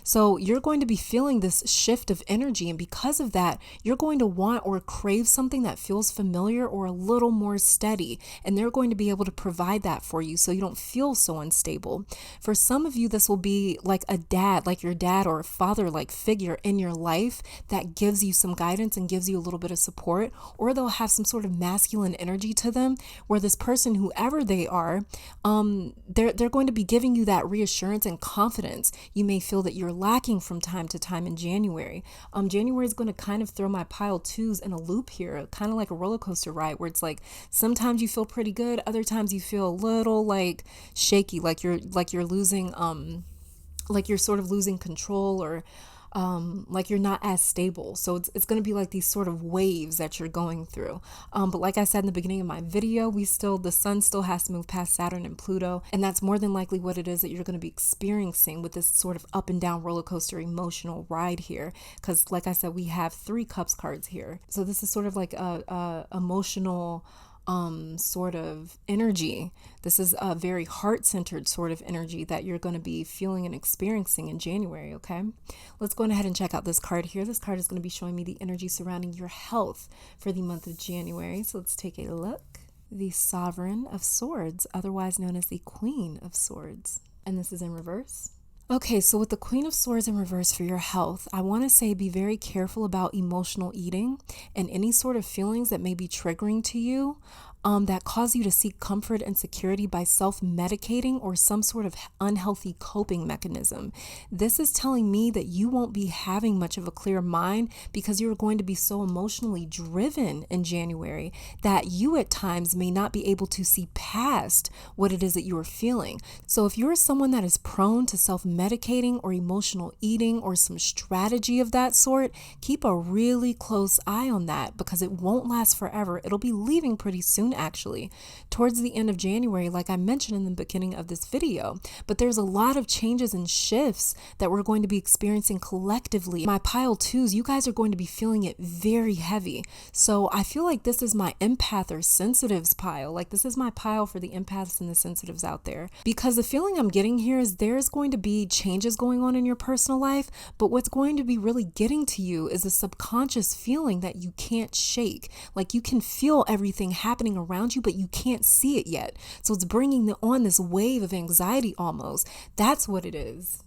Speaker 1: So you're going to be feeling this shift of energy. And because of that, you're going to want or crave something that feels familiar or a little more steady. And they're going to be able to provide that for you so you don't feel so unstable. For some of you, this will be like a dad, like your dad or a father-like figure in your life that gives you some guidance and gives you a little bit of support. Or they'll have some sort of masculine energy to them where this person, whoever they are, they're going to be giving you that reassurance and confidence. You may feel that you're lacking from time to time in January. January is going to kind of throw my pile twos in a loop here, kind of like a roller coaster ride where it's like sometimes you feel pretty good, other times you feel a little like shaky, like you're losing like you're sort of losing control, or like you're not as stable. So it's going to be like these sort of waves that you're going through. But like I said in the beginning of my video, the sun still has to move past Saturn and Pluto. And that's more than likely what it is that you're going to be experiencing with this sort of up and down roller coaster emotional ride here. Because like I said, we have 3 cups cards here. So this is sort of like a emotional sort of energy. This is a very heart-centered sort of energy that you're going to be feeling and experiencing in January, okay? Let's go ahead and check out this card here. This card is going to be showing me the energy surrounding your health for the month of January. So let's take a look. The Sovereign of Swords, otherwise known as the Queen of Swords. And this is in reverse. Okay, so with the Queen of Swords in reverse for your health, I want to say be very careful about emotional eating and any sort of feelings that may be triggering to you that cause you to seek comfort and security by self-medicating or some sort of unhealthy coping mechanism. This is telling me that you won't be having much of a clear mind because you're going to be so emotionally driven in January that you at times may not be able to see past what it is that you are feeling. So if you're someone that is prone to self-medicating or emotional eating or some strategy of that sort, keep a really close eye on that because it won't last forever. It'll be leaving pretty soon, actually, towards the end of January, like I mentioned in the beginning of this video. But there's a lot of changes and shifts that we're going to be experiencing collectively. My pile twos, you guys are going to be feeling it very heavy. So I feel like this is my empath or sensitives pile. Like this is my pile for the empaths and the sensitives out there. Because the feeling I'm getting here is there's going to be changes going on in your personal life, but what's going to be really getting to you is a subconscious feeling that you can't shake. Like you can feel everything happening around you, but you can't see it yet. So it's bringing on this wave of anxiety almost. That's what it is.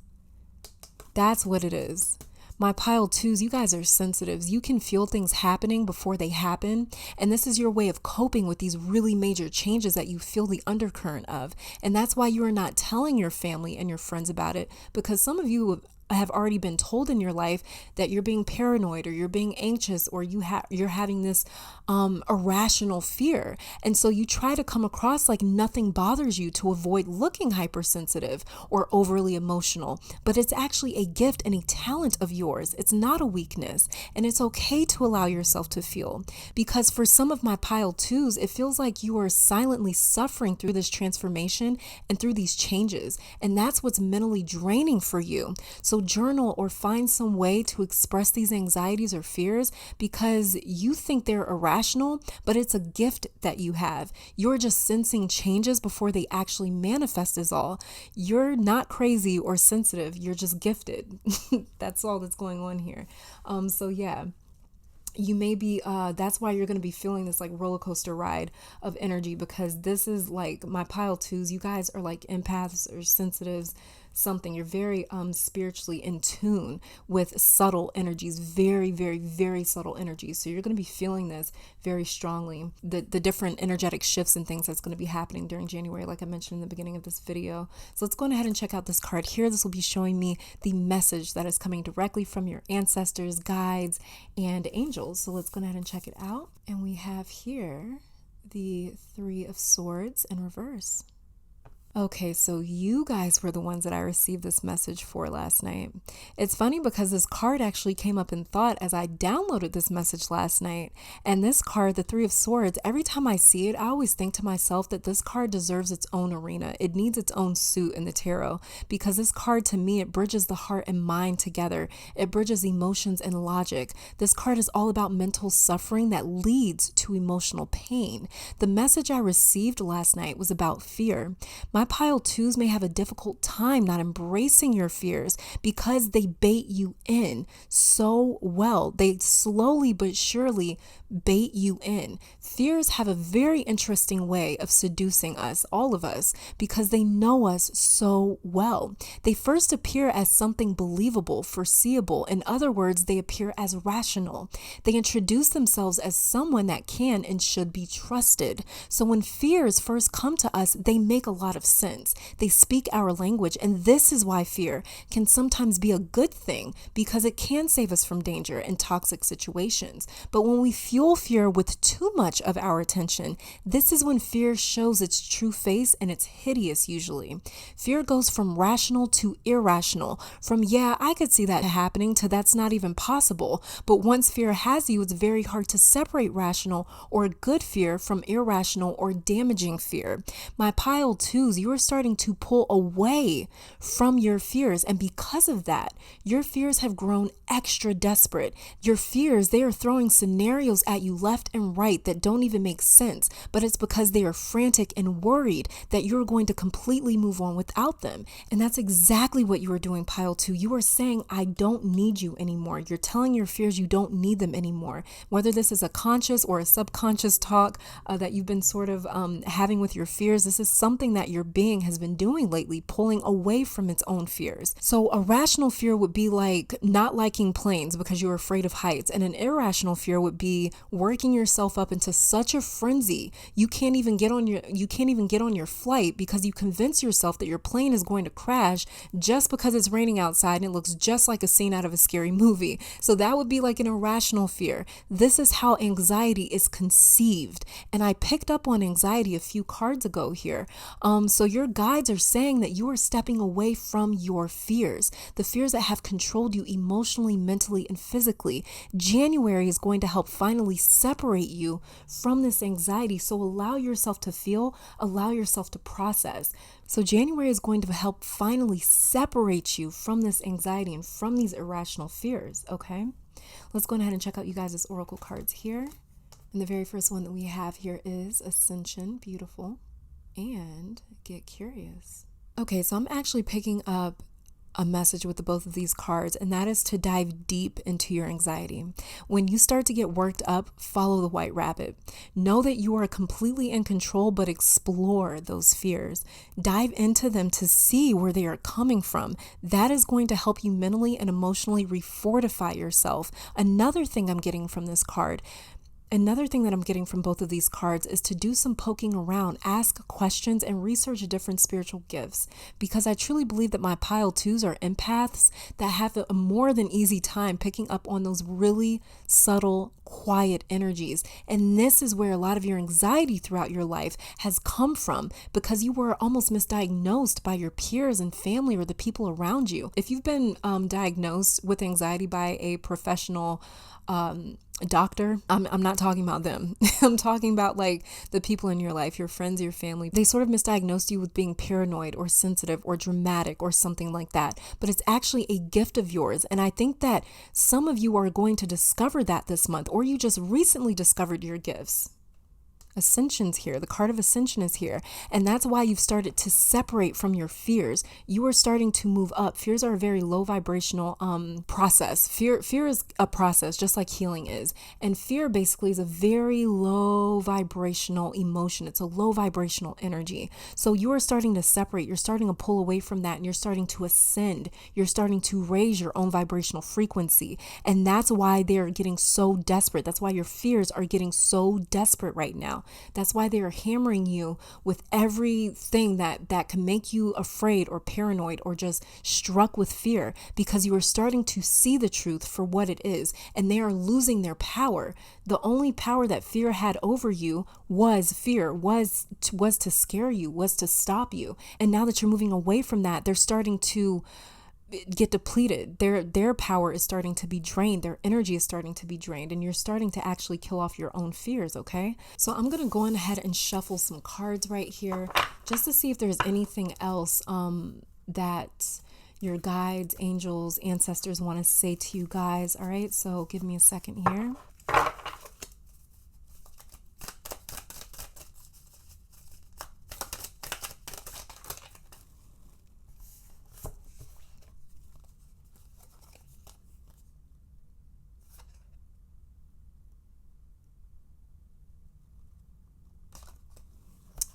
Speaker 1: That's what it is. My pile twos, you guys are sensitives. You can feel things happening before they happen. And this is your way of coping with these really major changes that you feel the undercurrent of. And that's why you are not telling your family and your friends about it, because some of you have already been told in your life that you're being paranoid or you're being anxious or you're having this irrational fear. And so you try to come across like nothing bothers you to avoid looking hypersensitive or overly emotional. But it's actually a gift and a talent of yours. It's not a weakness. And it's okay to allow yourself to feel. Because for some of my pile twos, it feels like you are silently suffering through this transformation and through these changes. And that's what's mentally draining for you. So journal or find some way to express these anxieties or fears because you think they're irrational, but it's a gift that you have. You're just sensing changes before they actually manifest is all. You're not crazy or sensitive. You're just gifted. That's all that's going on here. So yeah. You may be, that's why you're going to be feeling this like roller coaster ride of energy, because this is like my pile twos. You guys are like empaths or sensitives, something. You're very spiritually in tune with subtle energies, very, very, very subtle energies. So you're going to be feeling this very strongly, the different energetic shifts and things that's going to be happening during January, like I mentioned in the beginning of this video. So let's go ahead and check out this card here. This will be showing me the message that is coming directly from your ancestors, guides, and angels. So let's go ahead and check it out. And we have here the Three of Swords in reverse. Okay, so you guys were the ones that I received this message for last night. It's funny because this card actually came up in thought as I downloaded this message last night. And this card, the Three of Swords, every time I see it, I always think to myself that this card deserves its own arena. It needs its own suit in the tarot because this card, to me, it bridges the heart and mind together. It bridges emotions and logic. This card is all about mental suffering that leads to emotional pain. The message I received last night was about fear. My pile twos may have a difficult time not embracing your fears because they bait you in so well. They slowly but surely bait you in. Fears have a very interesting way of seducing us, all of us, because they know us so well. They first appear as something believable, foreseeable. In other words, they appear as rational. They introduce themselves as someone that can and should be trusted. So when fears first come to us, they make a lot of sense. They speak our language, and this is why fear can sometimes be a good thing because it can save us from danger and toxic situations. But when we fuel fear with too much of our attention, this is when fear shows its true face, and it's hideous usually. Fear goes from rational to irrational, from yeah, I could see that happening to that's not even possible. But once fear has you, it's very hard to separate rational or good fear from irrational or damaging fear. My pile twos, you are starting to pull away from your fears, and because of that, your fears have grown extra desperate. Your fears, they are throwing scenarios at you left and right that don't even make sense, but it's because they are frantic and worried that you're going to completely move on without them. And that's exactly what you are doing, pile two. You are saying, I don't need you anymore. You're telling your fears you don't need them anymore. Whether this is a conscious or a subconscious talk that you've been sort of having with your fears, this is something that your being has been doing lately, pulling away from its own fears. So a rational fear would be like not liking planes because you're afraid of heights, and an irrational fear would be working yourself up into such a frenzy you can't even get on your flight because you convince yourself that your plane is going to crash just because it's raining outside and it looks just like a scene out of a scary movie. So that would be like an irrational fear. This is how anxiety is conceived, and I picked up on anxiety a few cards ago here. So your guides are saying that you are stepping away from your fears, the fears that have controlled you emotionally, mentally, and physically. January is going to help finally separate you from this anxiety. So allow yourself to feel, allow yourself to process. So January is going to help finally separate you from this anxiety and from these irrational fears, okay? Let's go ahead and check out you guys' oracle cards here. And the very first one that we have here is Ascension, beautiful, and Get Curious. Okay, so I'm actually picking up a message with the both of these cards, and that is to dive deep into your anxiety. When you start to get worked up, follow the white rabbit. Know that you are completely in control, but explore those fears. Dive into them to see where they are coming from. That is going to help you mentally and emotionally refortify yourself. Another thing I'm getting from this card, Another thing that I'm getting from both of these cards is to do some poking around, ask questions, and research different spiritual gifts, because I truly believe that my pile twos are empaths that have a more than easy time picking up on those really subtle, quiet energies. And this is where a lot of your anxiety throughout your life has come from, because you were almost misdiagnosed by your peers and family or the people around you. If you've been diagnosed with anxiety by a professional doctor, I'm not talking about them. I'm talking about like the people in your life, your friends, your family. They sort of misdiagnosed you with being paranoid or sensitive or dramatic or something like that. But it's actually a gift of yours. And I think that some of you are going to discover that this month, or you just recently discovered your gifts. Ascension's here. The card of Ascension is here. And that's why you've started to separate from your fears. You are starting to move up. Fears are a very low vibrational process. Fear is a process, just like healing is. And fear basically is a very low vibrational emotion. It's a low vibrational energy. So you are starting to separate. You're starting to pull away from that, and you're starting to ascend. You're starting to raise your own vibrational frequency. And that's why they're getting so desperate. That's why your fears are getting so desperate right now. now. That's why they are hammering you with everything that can make you afraid or paranoid or just struck with fear, because you are starting to see the truth for what it is, and they are losing their power. The only power that fear had over you was fear, was to scare you, was to stop you. And now that you're moving away from that, they're starting to get depleted. Their power is starting to be drained. Their energy is starting to be drained, and you're starting to actually kill off your own fears. Okay, so I'm gonna go on ahead and shuffle some cards right here just to see if there's anything else that your guides, angels, ancestors want to say to you guys. All right, so give me a second here.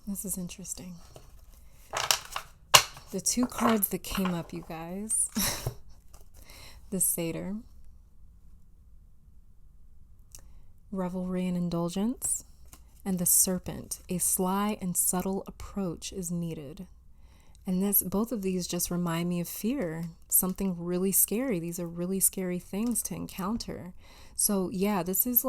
Speaker 1: This is interesting. The two cards that came up, you guys, the Satyr, revelry and indulgence, and the Serpent, a sly and subtle approach is needed. And both of these just remind me of fear, something really scary. These are really scary things to encounter. So yeah, this is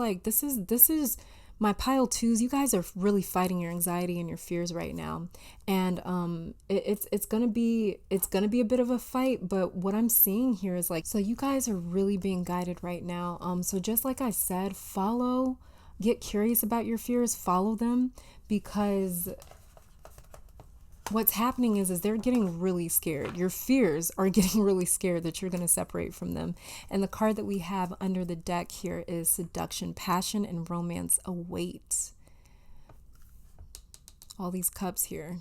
Speaker 1: my pile twos. You guys are really fighting your anxiety and your fears right now, and it's gonna be a bit of a fight. But what I'm seeing here is so you guys are really being guided right now. So just like I said, get curious about your fears, follow them, because what's happening is they're getting really scared. Your fears are getting really scared that you're going to separate from them. And the card that we have under the deck here is seduction, passion, and romance await. All these cups here.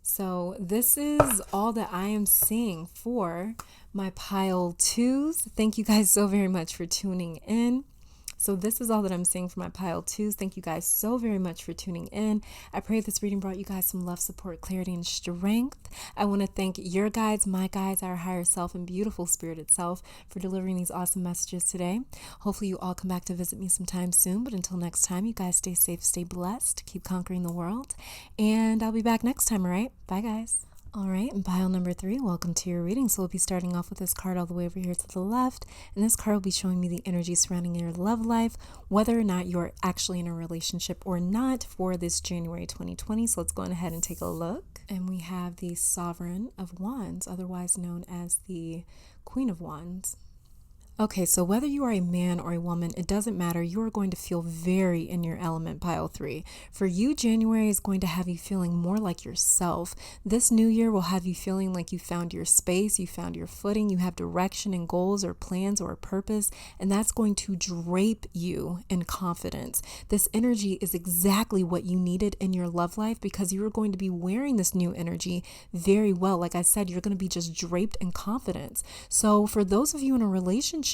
Speaker 1: So this is all that I am seeing for my pile twos. Thank you guys so very much for tuning in. So this is all that I'm seeing for my pile twos. Thank you guys so very much for tuning in. I pray this reading brought you guys some love, support, clarity, and strength. I want to thank your guides, my guides, our higher self, and beautiful spirit itself for delivering these awesome messages today. Hopefully you all come back to visit me sometime soon. But until next time, you guys stay safe, stay blessed, keep conquering the world. And I'll be back next time, all right? Bye, guys. All right, and pile number 3, welcome to your reading. So we'll be starting off with this card all the way over here to the left. And this card will be showing me the energy surrounding your love life, whether or not you're actually in a relationship or not for this January 2020. So let's go ahead and take a look. And we have the Sovereign of Wands, otherwise known as the Queen of Wands. Okay, so whether you are a man or a woman, it doesn't matter. You are going to feel very in your element, pile 3. For you, January is going to have you feeling more like yourself. This new year will have you feeling like you found your space, you found your footing, you have direction and goals or plans or a purpose, and that's going to drape you in confidence. This energy is exactly what you needed in your love life, because you are going to be wearing this new energy very well. Like I said, you're going to be just draped in confidence. So for those of you in a relationship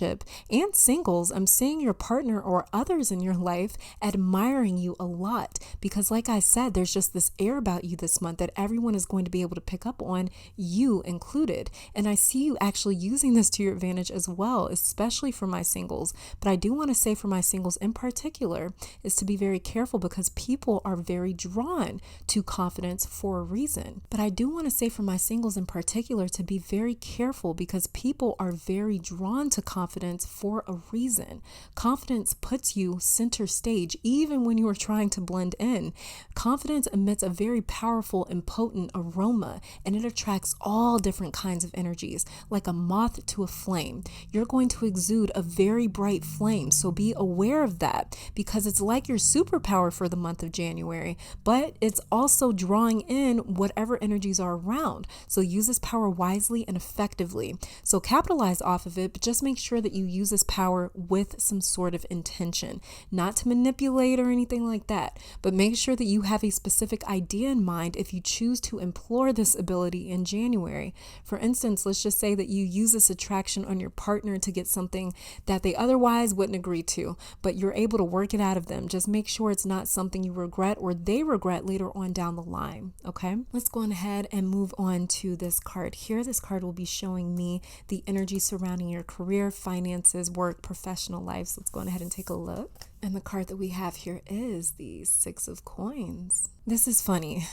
Speaker 1: and singles, I'm seeing your partner or others in your life admiring you a lot, because like I said, there's just this air about you this month that everyone is going to be able to pick up on, you included. And I see you actually using this to your advantage as well, especially for my singles. But I do want to say for my singles in particular is to be very careful, because people are very drawn to confidence for a reason. But I do want to say for my singles in particular to be very careful, because people are very drawn to confidence for a reason. Confidence puts you center stage even when you are trying to blend in. Confidence emits a very powerful and potent aroma, and it attracts all different kinds of energies, like a moth to a flame. You're going to exude a very bright flame, so be aware of that, because it's like your superpower for the month of January, but it's also drawing in whatever energies are around. So use this power wisely and effectively. So capitalize off of it, but just make sure that you use this power with some sort of intention, not to manipulate or anything like that, but make sure that you have a specific idea in mind if you choose to implore this ability in January. For instance, let's just say that you use this attraction on your partner to get something that they otherwise wouldn't agree to, but you're able to work it out of them. Just make sure it's not something you regret or they regret later on down the line. Okay, let's go on ahead and move on to this card here. This card will be showing me the energy surrounding your career, finances, work, professional life. So let's go on ahead and take a look. And the card that we have here is the Six of Coins. This is funny.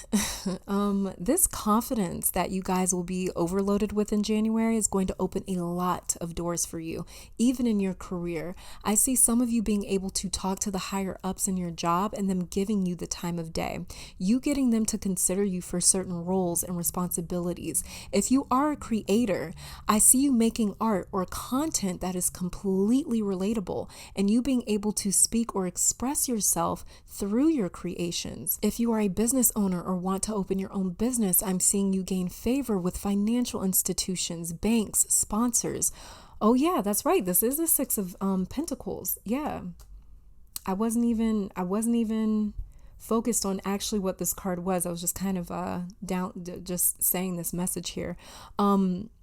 Speaker 1: This confidence that you guys will be overloaded with in January is going to open a lot of doors for you, even in your career. I see some of you being able to talk to the higher ups in your job and them giving you the time of day. You getting them to consider you for certain roles and responsibilities. If you are a creator, I see you making art or content that is completely relatable and you being able to speak or express yourself through your creations. If you are a business owner or want to open your own business, I'm seeing you gain favor with financial institutions, banks, sponsors. Oh yeah, that's right. This is the Six of Pentacles. Yeah. I wasn't even focused on actually what this card was. I was just kind of just saying this message here.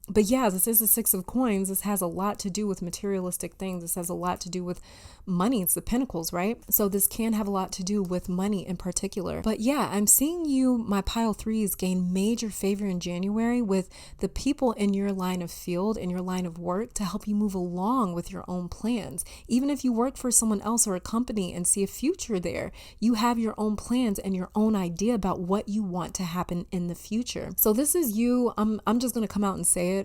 Speaker 1: But yeah, this is the Six of Coins. This has a lot to do with materialistic things. This has a lot to do with money. It's the Pentacles, right? So this can have a lot to do with money in particular. But yeah, I'm seeing you, my pile threes, gain major favor in January with the people in your line of field, in your line of work, to help you move along with your own plans. Even if you work for someone else or a company and see a future there, you have your own plans and your own idea about what you want to happen in the future. So this is you. I'm just going to come out and say it.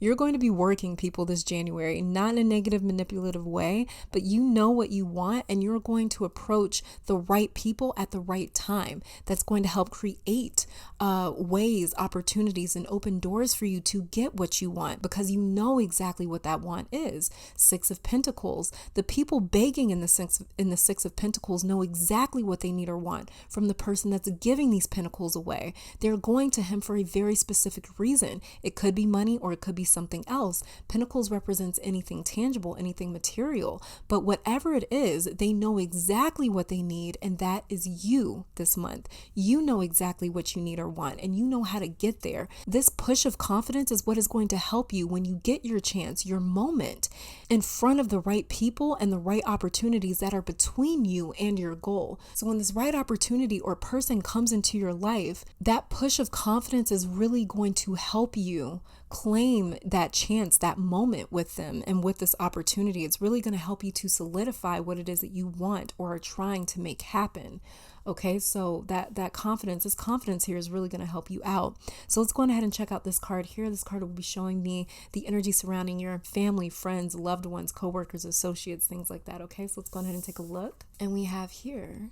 Speaker 1: You're going to be working people this January, not in a negative, manipulative way, but you know what you want and you're going to approach the right people at the right time. That's going to help create ways, opportunities, and open doors for you to get what you want because you know exactly what that want is. Six of Pentacles. The people begging in the Six of Pentacles know exactly what they need or want from the person that's giving these pentacles away. They're going to him for a very specific reason. It could be money or it could be something else. Pentacles represents anything tangible, anything material, but whatever it is, they know exactly what they need, and that is you this month. You know exactly what you need or want, and you know how to get there. This push of confidence is what is going to help you when you get your chance, your moment, in front of the right people and the right opportunities that are between you and your goal. So when this right opportunity or person comes into your life, that push of confidence is really going to help you claim that chance, that moment with them and with this opportunity. It's really going to help you to solidify what it is that you want or are trying to make happen. Okay, so that confidence, this confidence here is really going to help you out. So let's go ahead and check out this card here. This card will be showing me the energy surrounding your family, friends, loved ones, coworkers, associates, things like that. Okay, so let's go ahead and take a look. And we have here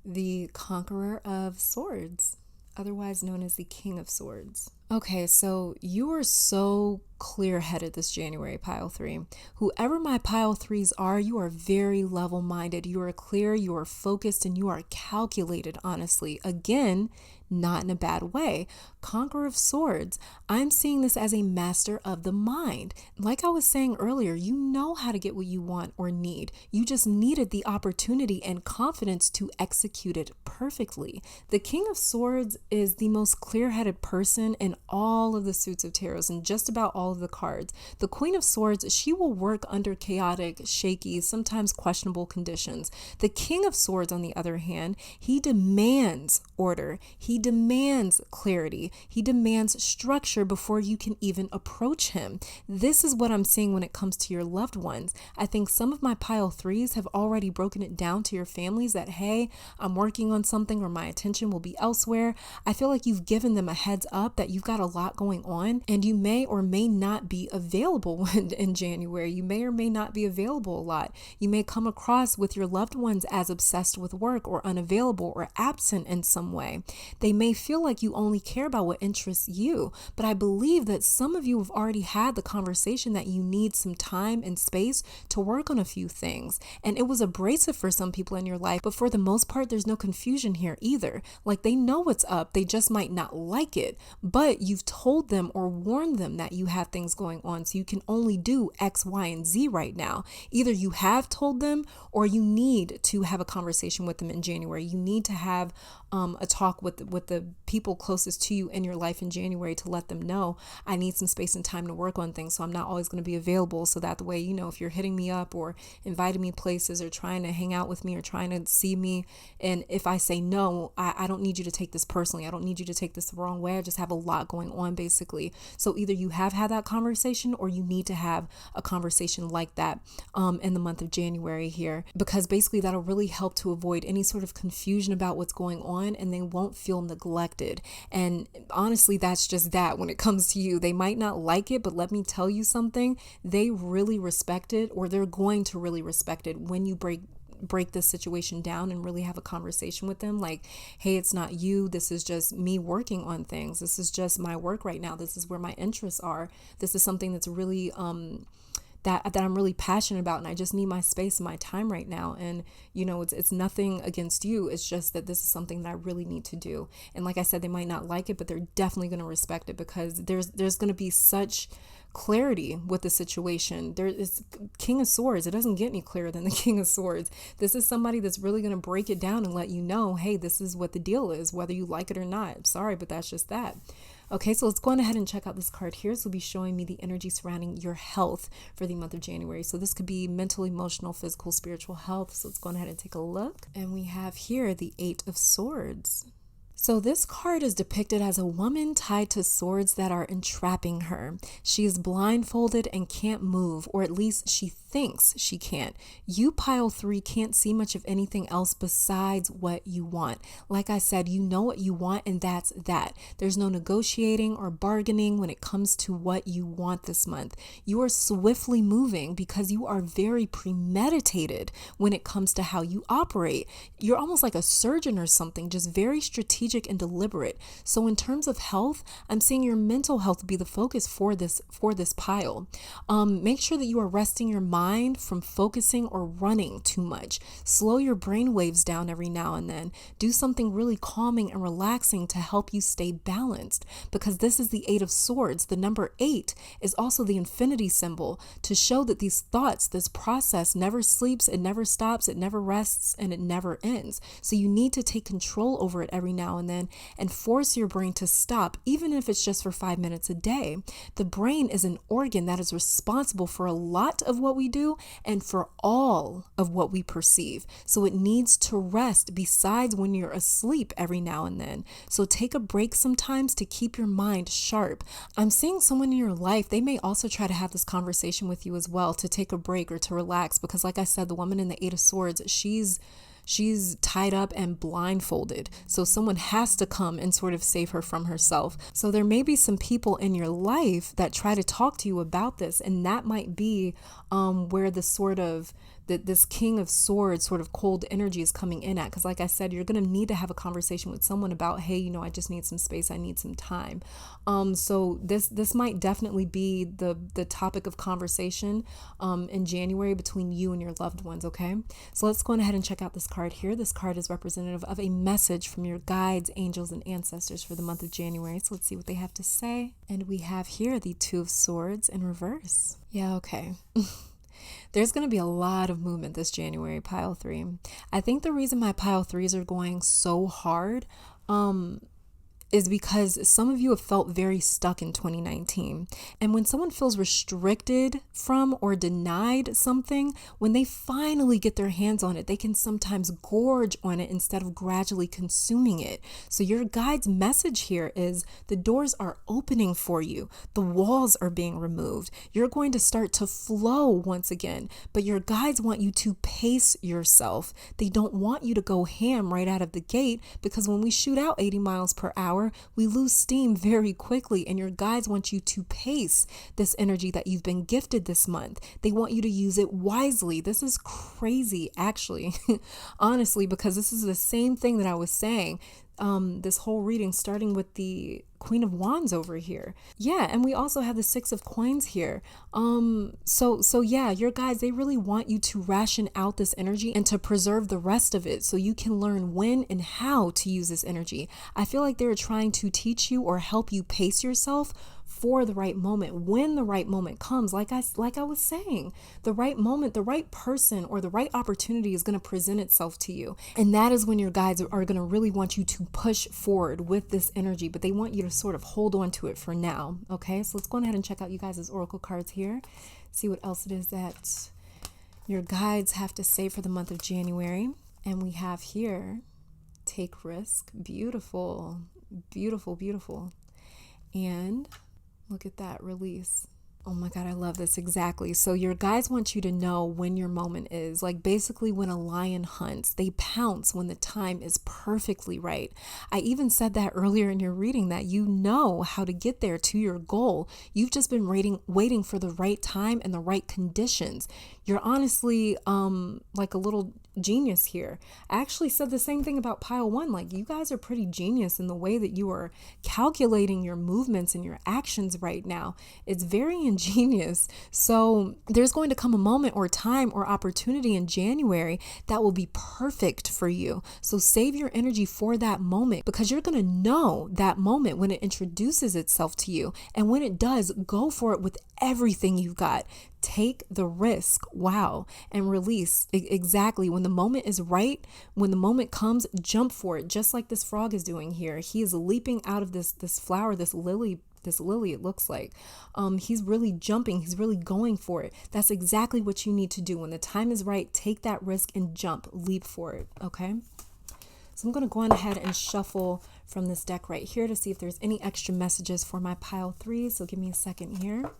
Speaker 1: the Conqueror of Swords, otherwise known as the King of Swords. Okay, so you are so clear-headed this January, pile three. Whoever my pile threes are, you are very level-minded. You are clear, you are focused, and you are calculated, honestly. Again, not in a bad way. Conqueror of Swords. I'm seeing this as a master of the mind. Like I was saying earlier, you know how to get what you want or need. You just needed the opportunity and confidence to execute it perfectly. The King of Swords is the most clear-headed person in all of the suits of tarot and just about all of the cards. The Queen of Swords, she will work under chaotic, shaky, sometimes questionable conditions. The King of Swords, on the other hand, he demands order. He demands clarity. He demands structure before you can even approach him. This is what I'm seeing when it comes to your loved ones. I think some of my pile threes have already broken it down to your families that, hey, I'm working on something or my attention will be elsewhere. I feel like you've given them a heads up that you've got a lot going on and you may or may not be available in January. You may or may not be available a lot. You may come across with your loved ones as obsessed with work or unavailable or absent in some way. They may feel like you only care about what interests you, but I believe that some of you have already had the conversation that you need some time and space to work on a few things. And it was abrasive for some people in your life, but for the most part, there's no confusion here either. Like they know what's up, they just might not like it, but you've told them or warned them that you have things going on, so you can only do X, Y, and Z right now. Either you have told them or you need to have a conversation with them in January. You need to have a talk with the people closest to you in your life in January to let them know, I need some space and time to work on things, so I'm not always going to be available, so that the way, you know, if you're hitting me up or inviting me places or trying to hang out with me or trying to see me, and if I say no, I don't need you to take this personally. I don't need you to take this the wrong way. I just have a lot lot going on basically. So either you have had that conversation or you need to have a conversation like that in the month of January here, because basically that'll really help to avoid any sort of confusion about what's going on, and they won't feel neglected. And honestly, that's just that when it comes to you. They might not like it, but let me tell you something, they really respect it, or they're going to really respect it when you break this situation down and really have a conversation with them like, hey, it's not you, this is just me working on things, this is just my work right now, this is where my interests are, this is something that's really that I'm really passionate about, and I just need my space and my time right now. And it's nothing against you, it's just that this is something that I really need to do. And like I said, they might not like it, but they're definitely going to respect it, because there's going to be such clarity with the situation. There is King of Swords. It doesn't get any clearer than the King of Swords. This is somebody that's really going to break it down and let you know, hey, this is what the deal is, whether you like it or not. Sorry, but that's just that. Okay, so let's go on ahead and check out this card here. So it'll be showing me the energy surrounding your health for the month of January. So this could be mental, emotional, physical, spiritual health. So let's go on ahead and take a look. And we have here the 8 of Swords. So this card is depicted as a woman tied to swords that are entrapping her. She is blindfolded and can't move, or at least she thinks she can't. You, pile 3, can't see much of anything else besides what you want. Like I said, you know what you want, and that's that. There's no negotiating or bargaining when it comes to what you want this month. You are swiftly moving because you are very premeditated when it comes to how you operate. You're almost like a surgeon or something, just very strategic and deliberate. So in terms of health, I'm seeing your mental health be the focus for this pile. Make sure that you are resting your mind from focusing or running too much. Slow your brain waves down every now and then. Do something really calming and relaxing to help you stay balanced, because this is the 8 of Swords. The number 8 is also the infinity symbol, to show that these thoughts, this process never sleeps, it never stops, it never rests, and it never ends. So you need to take control over it every now and then and force your brain to stop, even if it's just for 5 minutes a day. The brain is an organ that is responsible for a lot of what we do and for all of what we perceive. So it needs to rest besides when you're asleep every now and then. So take a break sometimes to keep your mind sharp. I'm seeing someone in your life, they may also try to have this conversation with you as well, to take a break or to relax, because like I said, the woman in the 8 of Swords, she's tied up and blindfolded. So someone has to come and sort of save her from herself. So there may be some people in your life that try to talk to you about this, and that might be where the sort of this King of Swords sort of cold energy is coming in at. Because like I said, you're going to need to have a conversation with someone about, hey, I just need some space, I need some time. So this might definitely be the topic of conversation in January between you and your loved ones. Okay, so let's go ahead and check out this card here. This card is representative of a message from your guides, angels, and ancestors for the month of January. So let's see what they have to say. And we have here the 2 of Swords in reverse. Yeah, okay. There's going to be a lot of movement this January, pile 3. I think the reason my pile 3s are going so hard is because some of you have felt very stuck in 2019. And when someone feels restricted from or denied something, when they finally get their hands on it, they can sometimes gorge on it instead of gradually consuming it. So your guide's message here is the doors are opening for you. The walls are being removed. You're going to start to flow once again, but your guides want you to pace yourself. They don't want you to go ham right out of the gate, because when we shoot out 80 miles per hour, we lose steam very quickly, and your guides want you to pace this energy that you've been gifted this month. They want you to use it wisely. This is crazy, actually, honestly, because this is the same thing that I was saying. This whole reading, starting with the Queen of Wands over here. Yeah, and we also have the 6 of Coins here. So yeah, your guides, they really want you to ration out this energy and to preserve the rest of it so you can learn when and how to use this energy. I feel like they're trying to teach you or help you pace yourself for the right moment. When the right moment comes, like I was saying, the right moment, the right person, or the right opportunity is going to present itself to you. And that is when your guides are going to really want you to push forward with this energy, but they want you to sort of hold on to it for now. Okay, so let's go ahead and check out you guys' oracle cards here. See what else it is that your guides have to say for the month of January. And we have here, take risk. Beautiful, beautiful, beautiful. And look at that, release. Oh my God, I love this. Exactly. So your guides want you to know when your moment is. Like basically when a lion hunts, they pounce when the time is perfectly right. I even said that earlier in your reading, that you know how to get there to your goal. You've just been waiting for the right time and the right conditions. You're honestly like a little genius here. I actually said the same thing about pile one. Like you guys are pretty genius in the way that you are calculating your movements and your actions right now. It's very ingenious. So there's going to come a moment or time or opportunity in January that will be perfect for you. So save your energy for that moment, because you're going to know that moment when it introduces itself to you. And when it does, go for it with everything you've got. Take the risk, wow, and release. Exactly. When the moment is right, when the moment comes, jump for it, just like this frog is doing here. He is leaping out of this flower, this lily, it looks like. He's really jumping. He's really going for it. That's exactly what you need to do. When the time is right, take that risk and jump, leap for it, okay? So I'm going to go on ahead and shuffle from this deck right here to see if there's any extra messages for my pile 3. So give me a second here.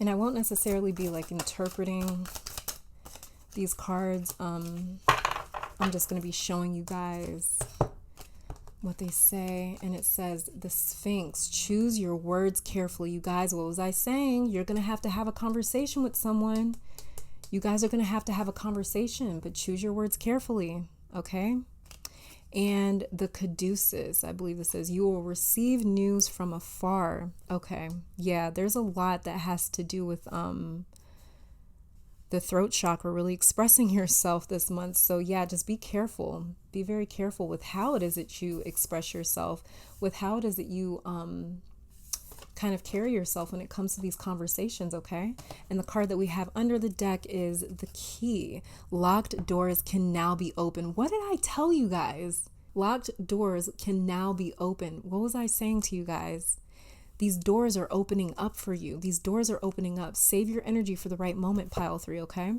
Speaker 1: And I won't necessarily be like interpreting these cards. I'm just going to be showing you guys what they say. And it says, the Sphinx, choose your words carefully. You guys, what was I saying? You're going to have a conversation with someone. You guys are going to have a conversation, but choose your words carefully, okay? And the Caduceus, I believe it says, you will receive news from afar. Okay, yeah, there's a lot that has to do with the throat chakra, really expressing yourself this month. So yeah, just be careful. Be very careful with how it is that you express yourself, with how it is that you kind of carry yourself when it comes to these conversations, okay? And the card that we have under the deck is the Key. Locked doors can now be open. What did I tell you guys? Locked doors can now be open. What was I saying to you guys? These doors are opening up for you. These doors are opening up. Save your energy for the right moment, pile 3, okay?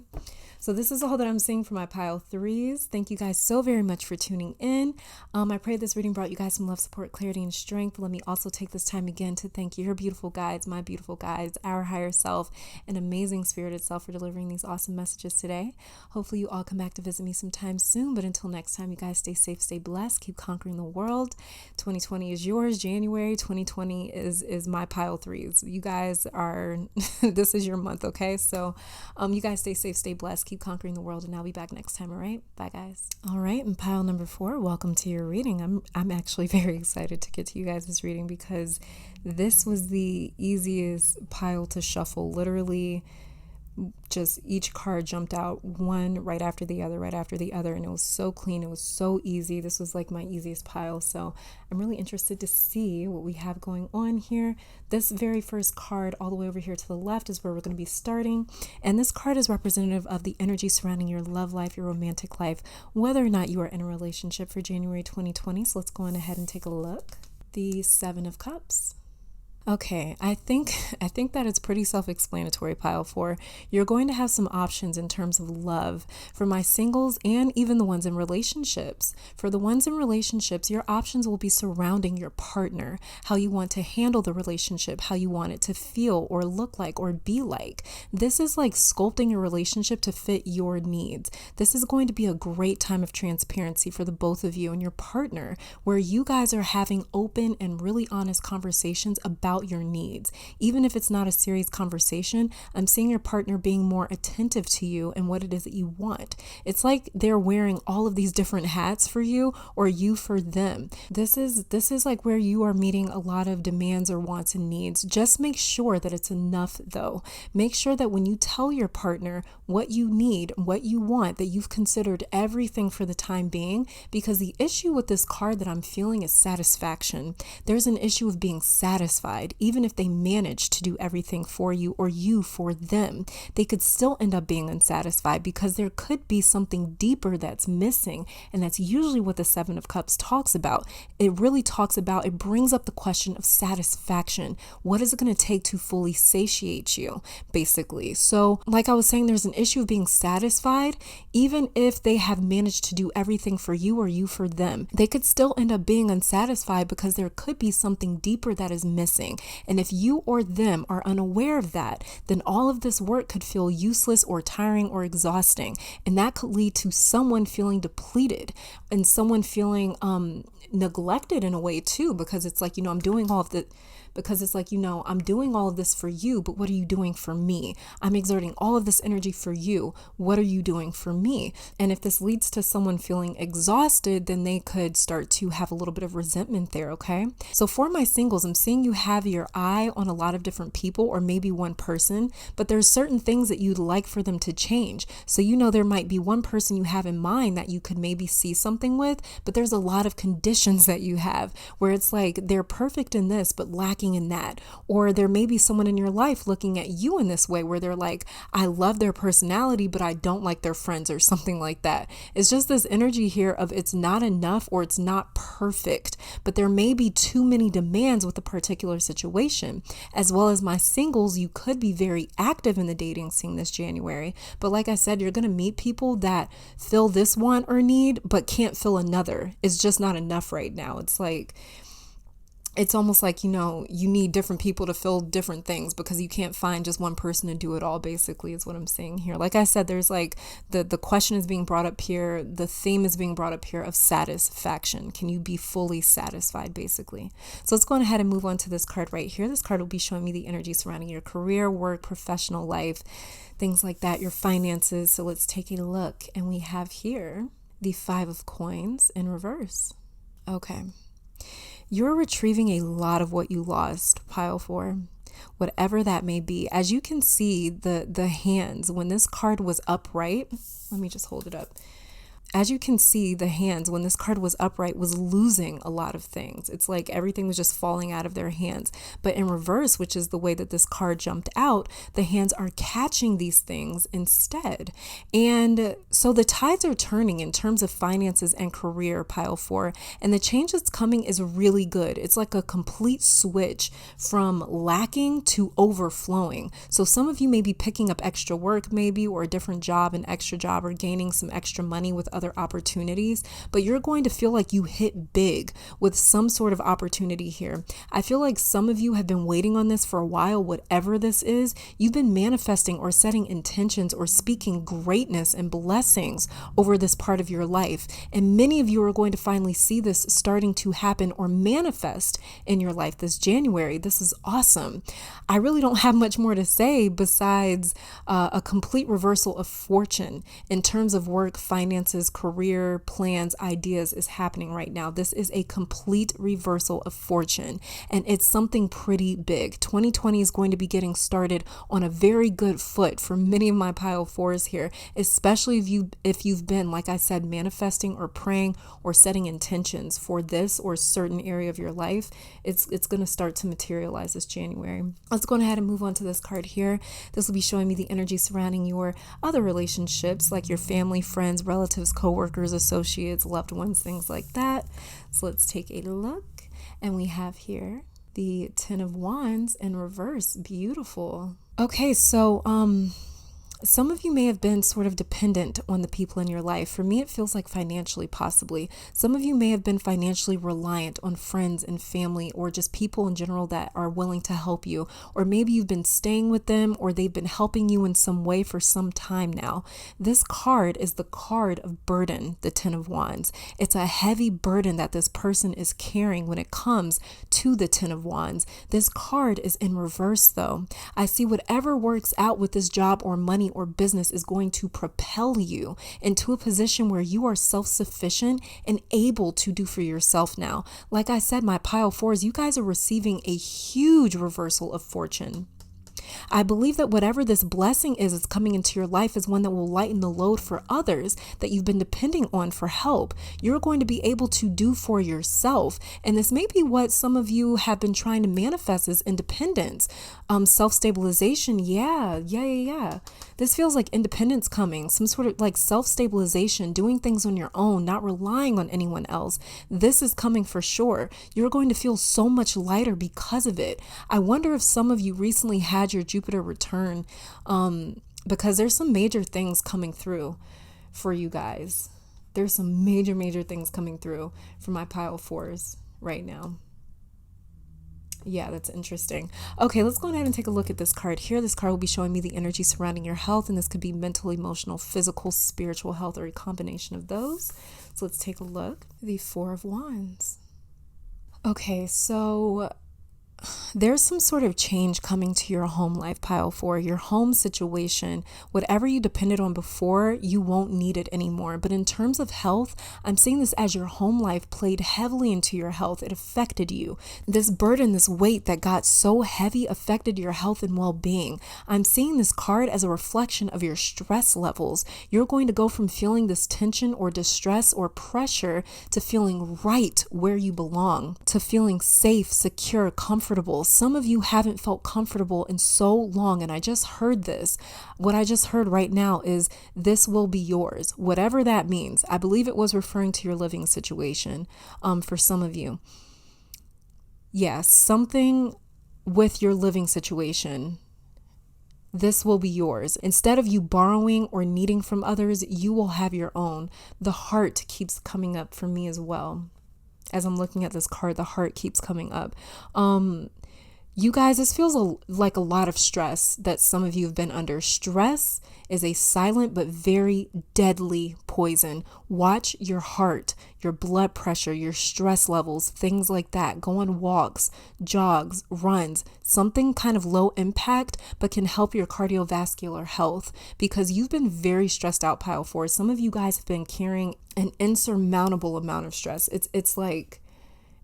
Speaker 1: So this is all that I'm seeing for my pile 3s. Thank you guys so very much for tuning in. I pray this reading brought you guys some love, support, clarity, and strength. Let me also take this time again to thank your beautiful guides, my beautiful guides, our higher self, and amazing spirited self for delivering these awesome messages today. Hopefully you all come back to visit me sometime soon. But until next time, you guys stay safe, stay blessed, keep conquering the world. 2020 is yours. January 2020 is my pile 3s. You guys are, this is your month, okay? So you guys stay safe, stay blessed, keep conquering the world, and I'll be back next time, all right? Bye, guys. All right, and pile number 4, welcome to your reading. I'm actually very excited to get to you guys' reading, because this was the easiest pile to shuffle. Literally, just each card jumped out one right after the other, and it was so clean, it was so easy. This was like my easiest pile, so I'm really interested to see what we have going on here. This very first card all the way over here to the left is where we're going to be starting, and this card is representative of the energy surrounding your love life, your romantic life, whether or not you are in a relationship for January 2020. So let's go on ahead and take a look. The 7 of Cups. Okay, I think that it's pretty self-explanatory, pile 4. You're going to have some options in terms of love for my singles and even the ones in relationships. For the ones in relationships, your options will be surrounding your partner, how you want to handle the relationship, how you want it to feel or look like or be like. This is like sculpting your relationship to fit your needs. This is going to be a great time of transparency for the both of you and your partner, where you guys are having open and really honest conversations about your needs. Even if it's not a serious conversation, I'm seeing your partner being more attentive to you and what it is that you want. It's like they're wearing all of these different hats for you, or you for them. This is like where you are meeting a lot of demands or wants and needs. Just make sure that it's enough, though. Make sure that when you tell your partner what you need, what you want, that you've considered everything for the time being, because the issue with this card that I'm feeling is satisfaction. There's an issue of being satisfied. satisfied, even if they manage to do everything for you or you for them. They could still end up being unsatisfied because there could be something deeper that's missing. And that's usually what the Seven of Cups talks about. It really talks about, it brings up the question of satisfaction. What is it going to take to fully satiate you, basically? So like I was saying, there's an issue of being satisfied, even if they have managed to do everything for you or you for them. They could still end up being unsatisfied because there could be something deeper that is missing. And if you or them are unaware of that, then all of this work could feel useless or tiring or exhausting. And that could lead to someone feeling depleted and someone feeling neglected in a way too, because it's like, I'm doing all of the because it's like, I'm doing all of this for you, but what are you doing for me? I'm exerting all of this energy for you. What are you doing for me? And if this leads to someone feeling exhausted, then they could start to have a little bit of resentment there, okay? So for my singles, I'm seeing you have your eye on a lot of different people or maybe one person, but there's certain things that you'd like for them to change. So there might be one person you have in mind that you could maybe see something with, but there's a lot of conditions that you have where it's like they're perfect in this, but lacking in that. Or there may be someone in your life looking at you in this way where they're like, I love their personality, but I don't like their friends or something like that. It's just this energy here of it's not enough or it's not perfect, but there may be too many demands with a particular situation. As well as my singles, you could be very active in the dating scene this January. But like I said, you're going to meet people that fill this want or need, but can't fill another. It's just not enough right now. It's almost like, you need different people to fill different things because you can't find just one person to do it all, basically, is what I'm saying here. Like I said, there's like the question is being brought up here. The theme is being brought up here of satisfaction. Can you be fully satisfied, basically? So let's go ahead and move on to this card right here. This card will be showing me the energy surrounding your career, work, professional life, things like that, your finances. So let's take a look. And we have here the Five of Coins in reverse. Okay. You're retrieving a lot of what you lost, pile 4, whatever that may be. As you can see, the hands, when this card was upright, let me just hold it up. As you can see, the hands, when this card was upright, was losing a lot of things. It's like everything was just falling out of their hands. But in reverse, which is the way that this card jumped out, the hands are catching these things instead. And so the tides are turning in terms of finances and career, pile 4. And the change that's coming is really good. It's like a complete switch from lacking to overflowing. So some of you may be picking up extra work maybe, or a different job, an extra job, or gaining some extra money with other opportunities, but you're going to feel like you hit big with some sort of opportunity here. I feel like some of you have been waiting on this for a while, whatever this is. You've been manifesting or setting intentions or speaking greatness and blessings over this part of your life. And many of you are going to finally see this starting to happen or manifest in your life this January. This is awesome. I really don't have much more to say besides a complete reversal of fortune in terms of work, finances, career, plans, ideas is happening right now. This is a complete reversal of fortune, and it's something pretty big. 2020 is going to be getting started on a very good foot for many of my pile 4s here, especially if you've been, like I said, manifesting or praying or setting intentions for this or a certain area of your life. It's going to start to materialize this January. Let's go ahead and move on to this card here. This will be showing me the energy surrounding your other relationships, like your family, friends, relatives, co-workers, associates, loved ones, things like that. So let's take a look. And we have here the Ten of Wands in reverse. Beautiful. Okay, so some of you may have been sort of dependent on the people in your life. For me, it feels like financially, possibly. Some of you may have been financially reliant on friends and family or just people in general that are willing to help you. Or maybe you've been staying with them or they've been helping you in some way for some time now. This card is the card of burden, the Ten of Wands. It's a heavy burden that this person is carrying when it comes to the Ten of Wands. This card is in reverse though. I see whatever works out with this job or money or business is going to propel you into a position where you are self-sufficient and able to do for yourself now. Like I said, my pile 4s, you guys are receiving a huge reversal of fortune. I believe that whatever this blessing is that's coming into your life is one that will lighten the load for others that you've been depending on for help. You're going to be able to do for yourself. And this may be what some of you have been trying to manifest as independence, self-stabilization. Yeah. This feels like independence coming, some sort of like self-stabilization, doing things on your own, not relying on anyone else. This is coming for sure. You're going to feel so much lighter because of it. I wonder if some of you recently had your Jupiter return, because there's some major things coming through for you guys. There's some major things coming through for my pile fours right now. Yeah, that's interesting. Okay, let's go ahead and take a look at this card here. This card will be showing me the energy surrounding your health, and this could be mental, emotional, physical, spiritual health, or a combination of those. So let's take a look. The Four of Wands. Okay, so there's some sort of change coming to your home life, pile four. Your home situation, whatever you depended on before, you won't need it anymore. But in terms of health, I'm seeing this as your home life played heavily into your health. It affected you. This burden, this weight that got so heavy affected your health and well-being. I'm seeing this card as a reflection of your stress levels. You're going to go from feeling this tension or distress or pressure to feeling right where you belong, to feeling safe, secure, comfortable. Some of you haven't felt comfortable in so long, and I just heard this. What I just heard right now is this will be yours, whatever that means. I believe it was referring to your living situation for some of you. Yes, something with your living situation. This will be yours. Instead of you borrowing or needing from others, you will have your own. The heart keeps coming up for me as well. As I'm looking at this card, the heart keeps coming up. You guys, this feels like a lot of stress that some of you have been under. Stress is a silent but very deadly poison. Watch your heart, your blood pressure, your stress levels, things like that. Go on walks, jogs, runs, something kind of low impact, but can help your cardiovascular health, because you've been very stressed out, pile four. Some of you guys have been carrying an insurmountable amount of stress.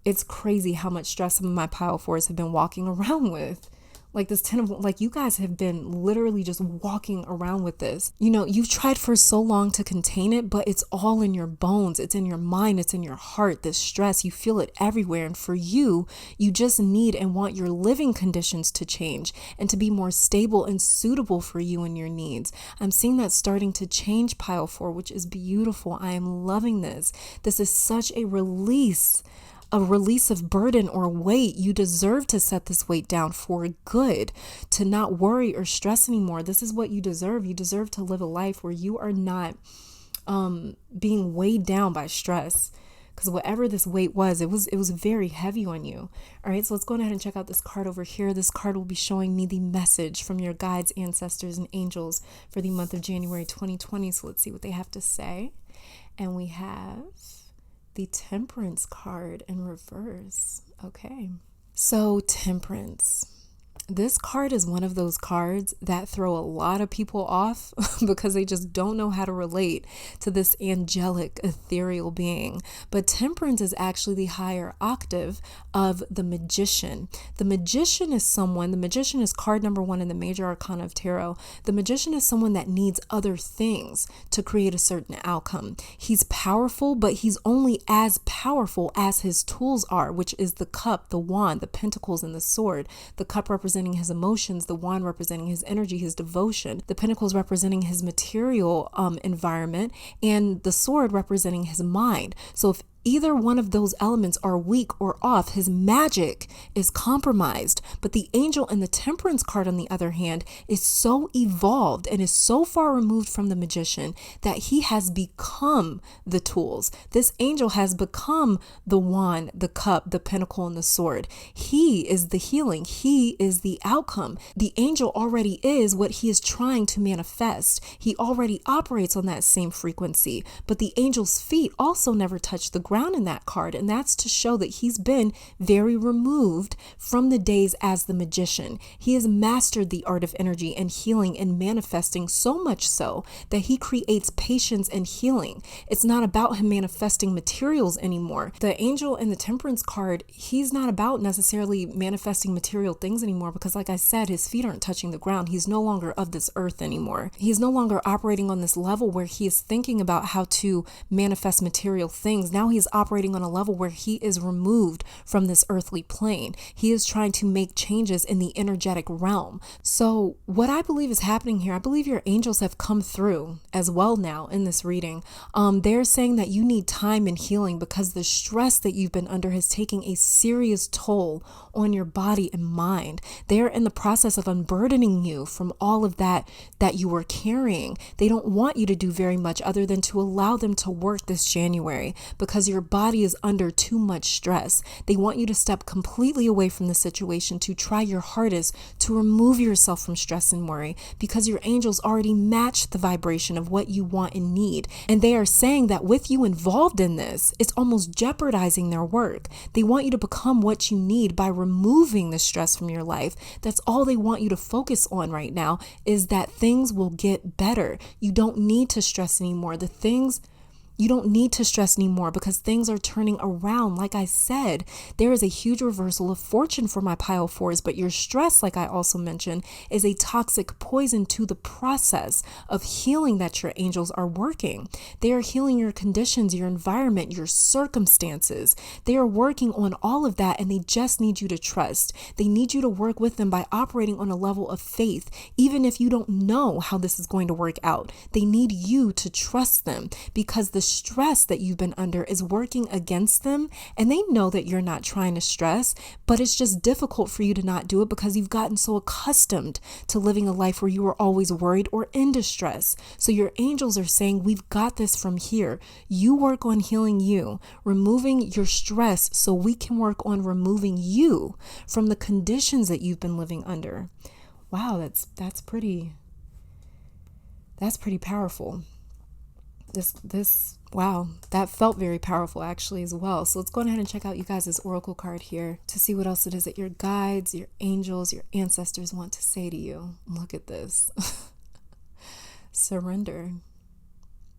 Speaker 1: It's crazy how much stress some of my pile fours have been walking around with. Like this 10 of, like, you guys have been literally just walking around with this. You know, you've tried for so long to contain it, but it's all in your bones. It's in your mind. It's in your heart. This stress, you feel it everywhere. And for you, you just need and want your living conditions to change and to be more stable and suitable for you and your needs. I'm seeing that starting to change, pile four, which is beautiful. I am loving this. This is such a release of burden or weight. You deserve to set this weight down for good, to not worry or stress anymore. This is what you deserve. You deserve to live a life where you are not being weighed down by stress, because whatever this weight was, it was very heavy on you. All right, so let's go ahead and check out this card over here. This card will be showing me the message from your guides, ancestors, and angels for the month of January 2020. So let's see what they have to say. And we have the Temperance card in reverse. Okay. So Temperance. This card is one of those cards that throw a lot of people off because they just don't know how to relate to this angelic, ethereal being. But Temperance is actually the higher octave of the Magician. The Magician is card number 1 in the major arcana of tarot. The Magician is someone that needs other things to create a certain outcome. He's powerful, but he's only as powerful as his tools are, which is the cup, the wand, the pentacles, and the sword. The cup representing his emotions, the wand representing his energy, his devotion, the pentacles representing his material environment, and the sword representing his mind. So if either one of those elements are weak or off, his magic is compromised. But the angel in the Temperance card, on the other hand, is so evolved and is so far removed from the Magician that he has become the tools. This angel has become the wand, the cup, the pentacle, and the sword. He is the healing. He is the outcome. The angel already is what he is trying to manifest. He already operates on that same frequency, but the angel's feet also never touch the ground. ground in that card. And that's to show that he's been very removed from the days as the magician. He has mastered the art of energy and healing and manifesting, so much so that he creates patience and healing. It's not about him manifesting materials anymore. The angel in the Temperance card, he's not about necessarily manifesting material things anymore, because like I said, his feet aren't touching the ground. He's no longer of this earth anymore. He's no longer operating on this level where he is thinking about how to manifest material things. Now he's operating on a level where he is removed from this earthly plane. He is trying to make changes in the energetic realm. So what I believe is happening here, I believe your angels have come through as well now in this reading. They're saying that you need time and healing because the stress that you've been under has taken a serious toll on your body and mind. They're in the process of unburdening you from all of that you were carrying. They don't want you to do very much other than to allow them to work this January because your body is under too much stress. They want you to step completely away from the situation, to try your hardest to remove yourself from stress and worry, because your angels already match the vibration of what you want and need. And they are saying that with you involved in this, it's almost jeopardizing their work. They want you to become what you need by removing the stress from your life. That's all they want you to focus on right now, is that things will get better. You don't need to stress anymore. You don't need to stress anymore because things are turning around. Like I said, there is a huge reversal of fortune for my pile fours, but your stress, like I also mentioned, is a toxic poison to the process of healing that your angels are working. They are healing your conditions, your environment, your circumstances. They are working on all of that, and they just need you to trust. They need you to work with them by operating on a level of faith, even if you don't know how this is going to work out. They need you to trust them because the stress that you've been under is working against them, and they know that you're not trying to stress, but it's just difficult for you to not do it because you've gotten so accustomed to living a life where you were always worried or in distress. So your angels are saying, we've got this from here. You work on healing you, removing your stress, so we can work on removing you from the conditions that you've been living under. Wow, that's pretty powerful. Wow, that felt very powerful actually as well. So let's go ahead and check out you guys' oracle card here to see what else it is that your guides, your angels, your ancestors want to say to you. Look at this. Surrender.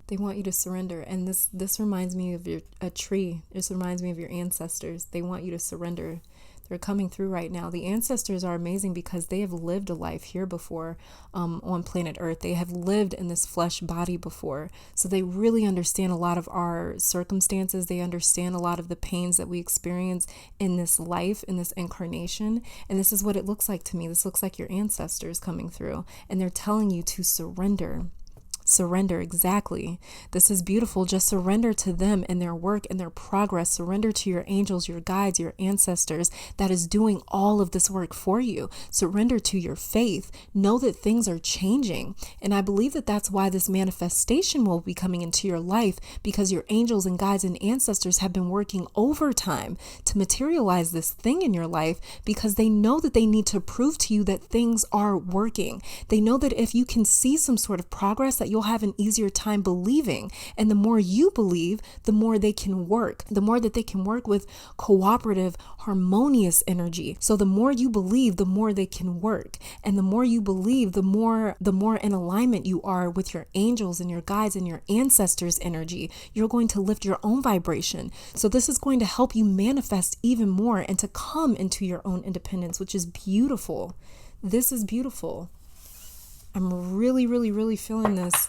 Speaker 1: They want you to surrender. And this reminds me of a tree. This reminds me of your ancestors. They want you to surrender. They're coming through right now. The ancestors are amazing because they have lived a life here before on planet Earth. They have lived in this flesh body before. So they really understand a lot of our circumstances. They understand a lot of the pains that we experience in this life, in this incarnation. And this is what it looks like to me. This looks like your ancestors coming through. And they're telling you to surrender. Surrender, exactly. This is beautiful. Just surrender to them and their work and their progress. Surrender to your angels, your guides, your ancestors that is doing all of this work for you. Surrender to your faith. Know that things are changing. And I believe that that's why this manifestation will be coming into your life, because your angels and guides and ancestors have been working overtime to materialize this thing in your life, because they know that they need to prove to you that things are working. They know that if you can see some sort of progress, that you'll have an easier time believing. And the more you believe, the more they can work, the more that they can work with cooperative, harmonious energy. So the more you believe, the more they can work. And the more you believe, the more in alignment you are with your angels and your guides and your ancestors' energy. You're going to lift your own vibration. So this is going to help you manifest even more and to come into your own independence, which is beautiful. This is beautiful. I'm really, really, really feeling this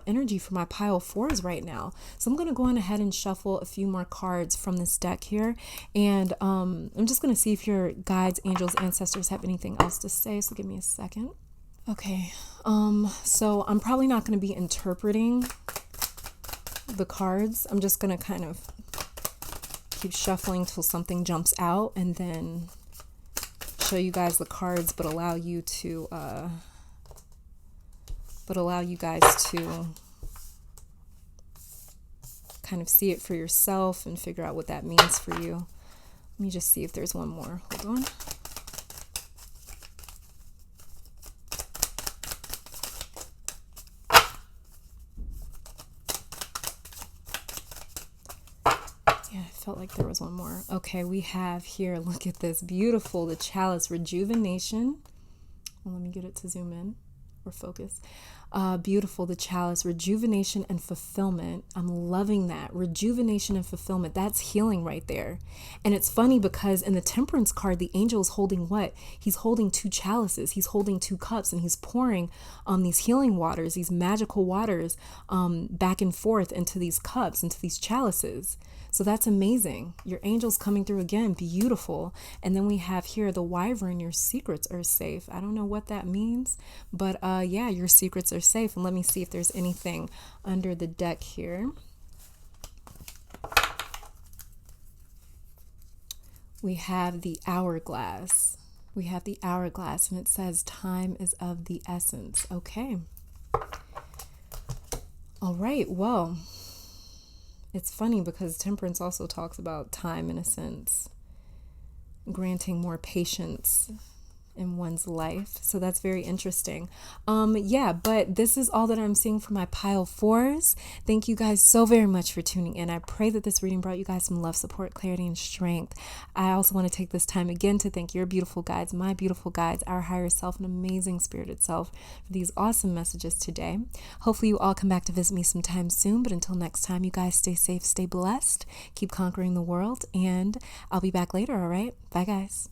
Speaker 1: energy for my pile fours right now. So I'm going to go on ahead and shuffle a few more cards from this deck here. And I'm just going to see if your guides, angels, ancestors have anything else to say. So give me a second. Okay. So I'm probably not going to be interpreting the cards. I'm just going to kind of keep shuffling till something jumps out and then show you guys the cards, but allow you guys to kind of see it for yourself and figure out what that means for you. Let me just see if there's one more. Hold on. felt like there was one more. Okay, we have here, look at this, beautiful, the chalice, rejuvenation. Well, let me get it to zoom in or focus. Beautiful, the chalice, rejuvenation and fulfillment. I'm loving that. Rejuvenation and fulfillment. That's healing right there. And it's funny because in the temperance card, the angel is holding what? He's holding two chalices. He's holding two cups, and he's pouring these healing waters, these magical waters back and forth into these cups, into these chalices. So that's amazing. Your angel's coming through again. Beautiful. And then we have here the wyvern. Your secrets are safe. I don't know what that means, but yeah, your secrets are safe. And let me see if there's anything under the deck here. We have the hourglass. We have the hourglass, and it says time is of the essence. Okay. All right. Well, it's funny because temperance also talks about time in a sense, granting more patience in one's life. So that's very interesting. Yeah, but this is all that I'm seeing for my pile fours. Thank you guys so very much for tuning in. I pray that this reading brought you guys some love, support, clarity, and strength. I also want to take this time again to thank your beautiful guides, my beautiful guides, our higher self, and amazing spirited self for these awesome messages today. Hopefully you all come back to visit me sometime soon, but until next time, you guys stay safe, stay blessed, keep conquering the world, and I'll be back later, all right? Bye, guys.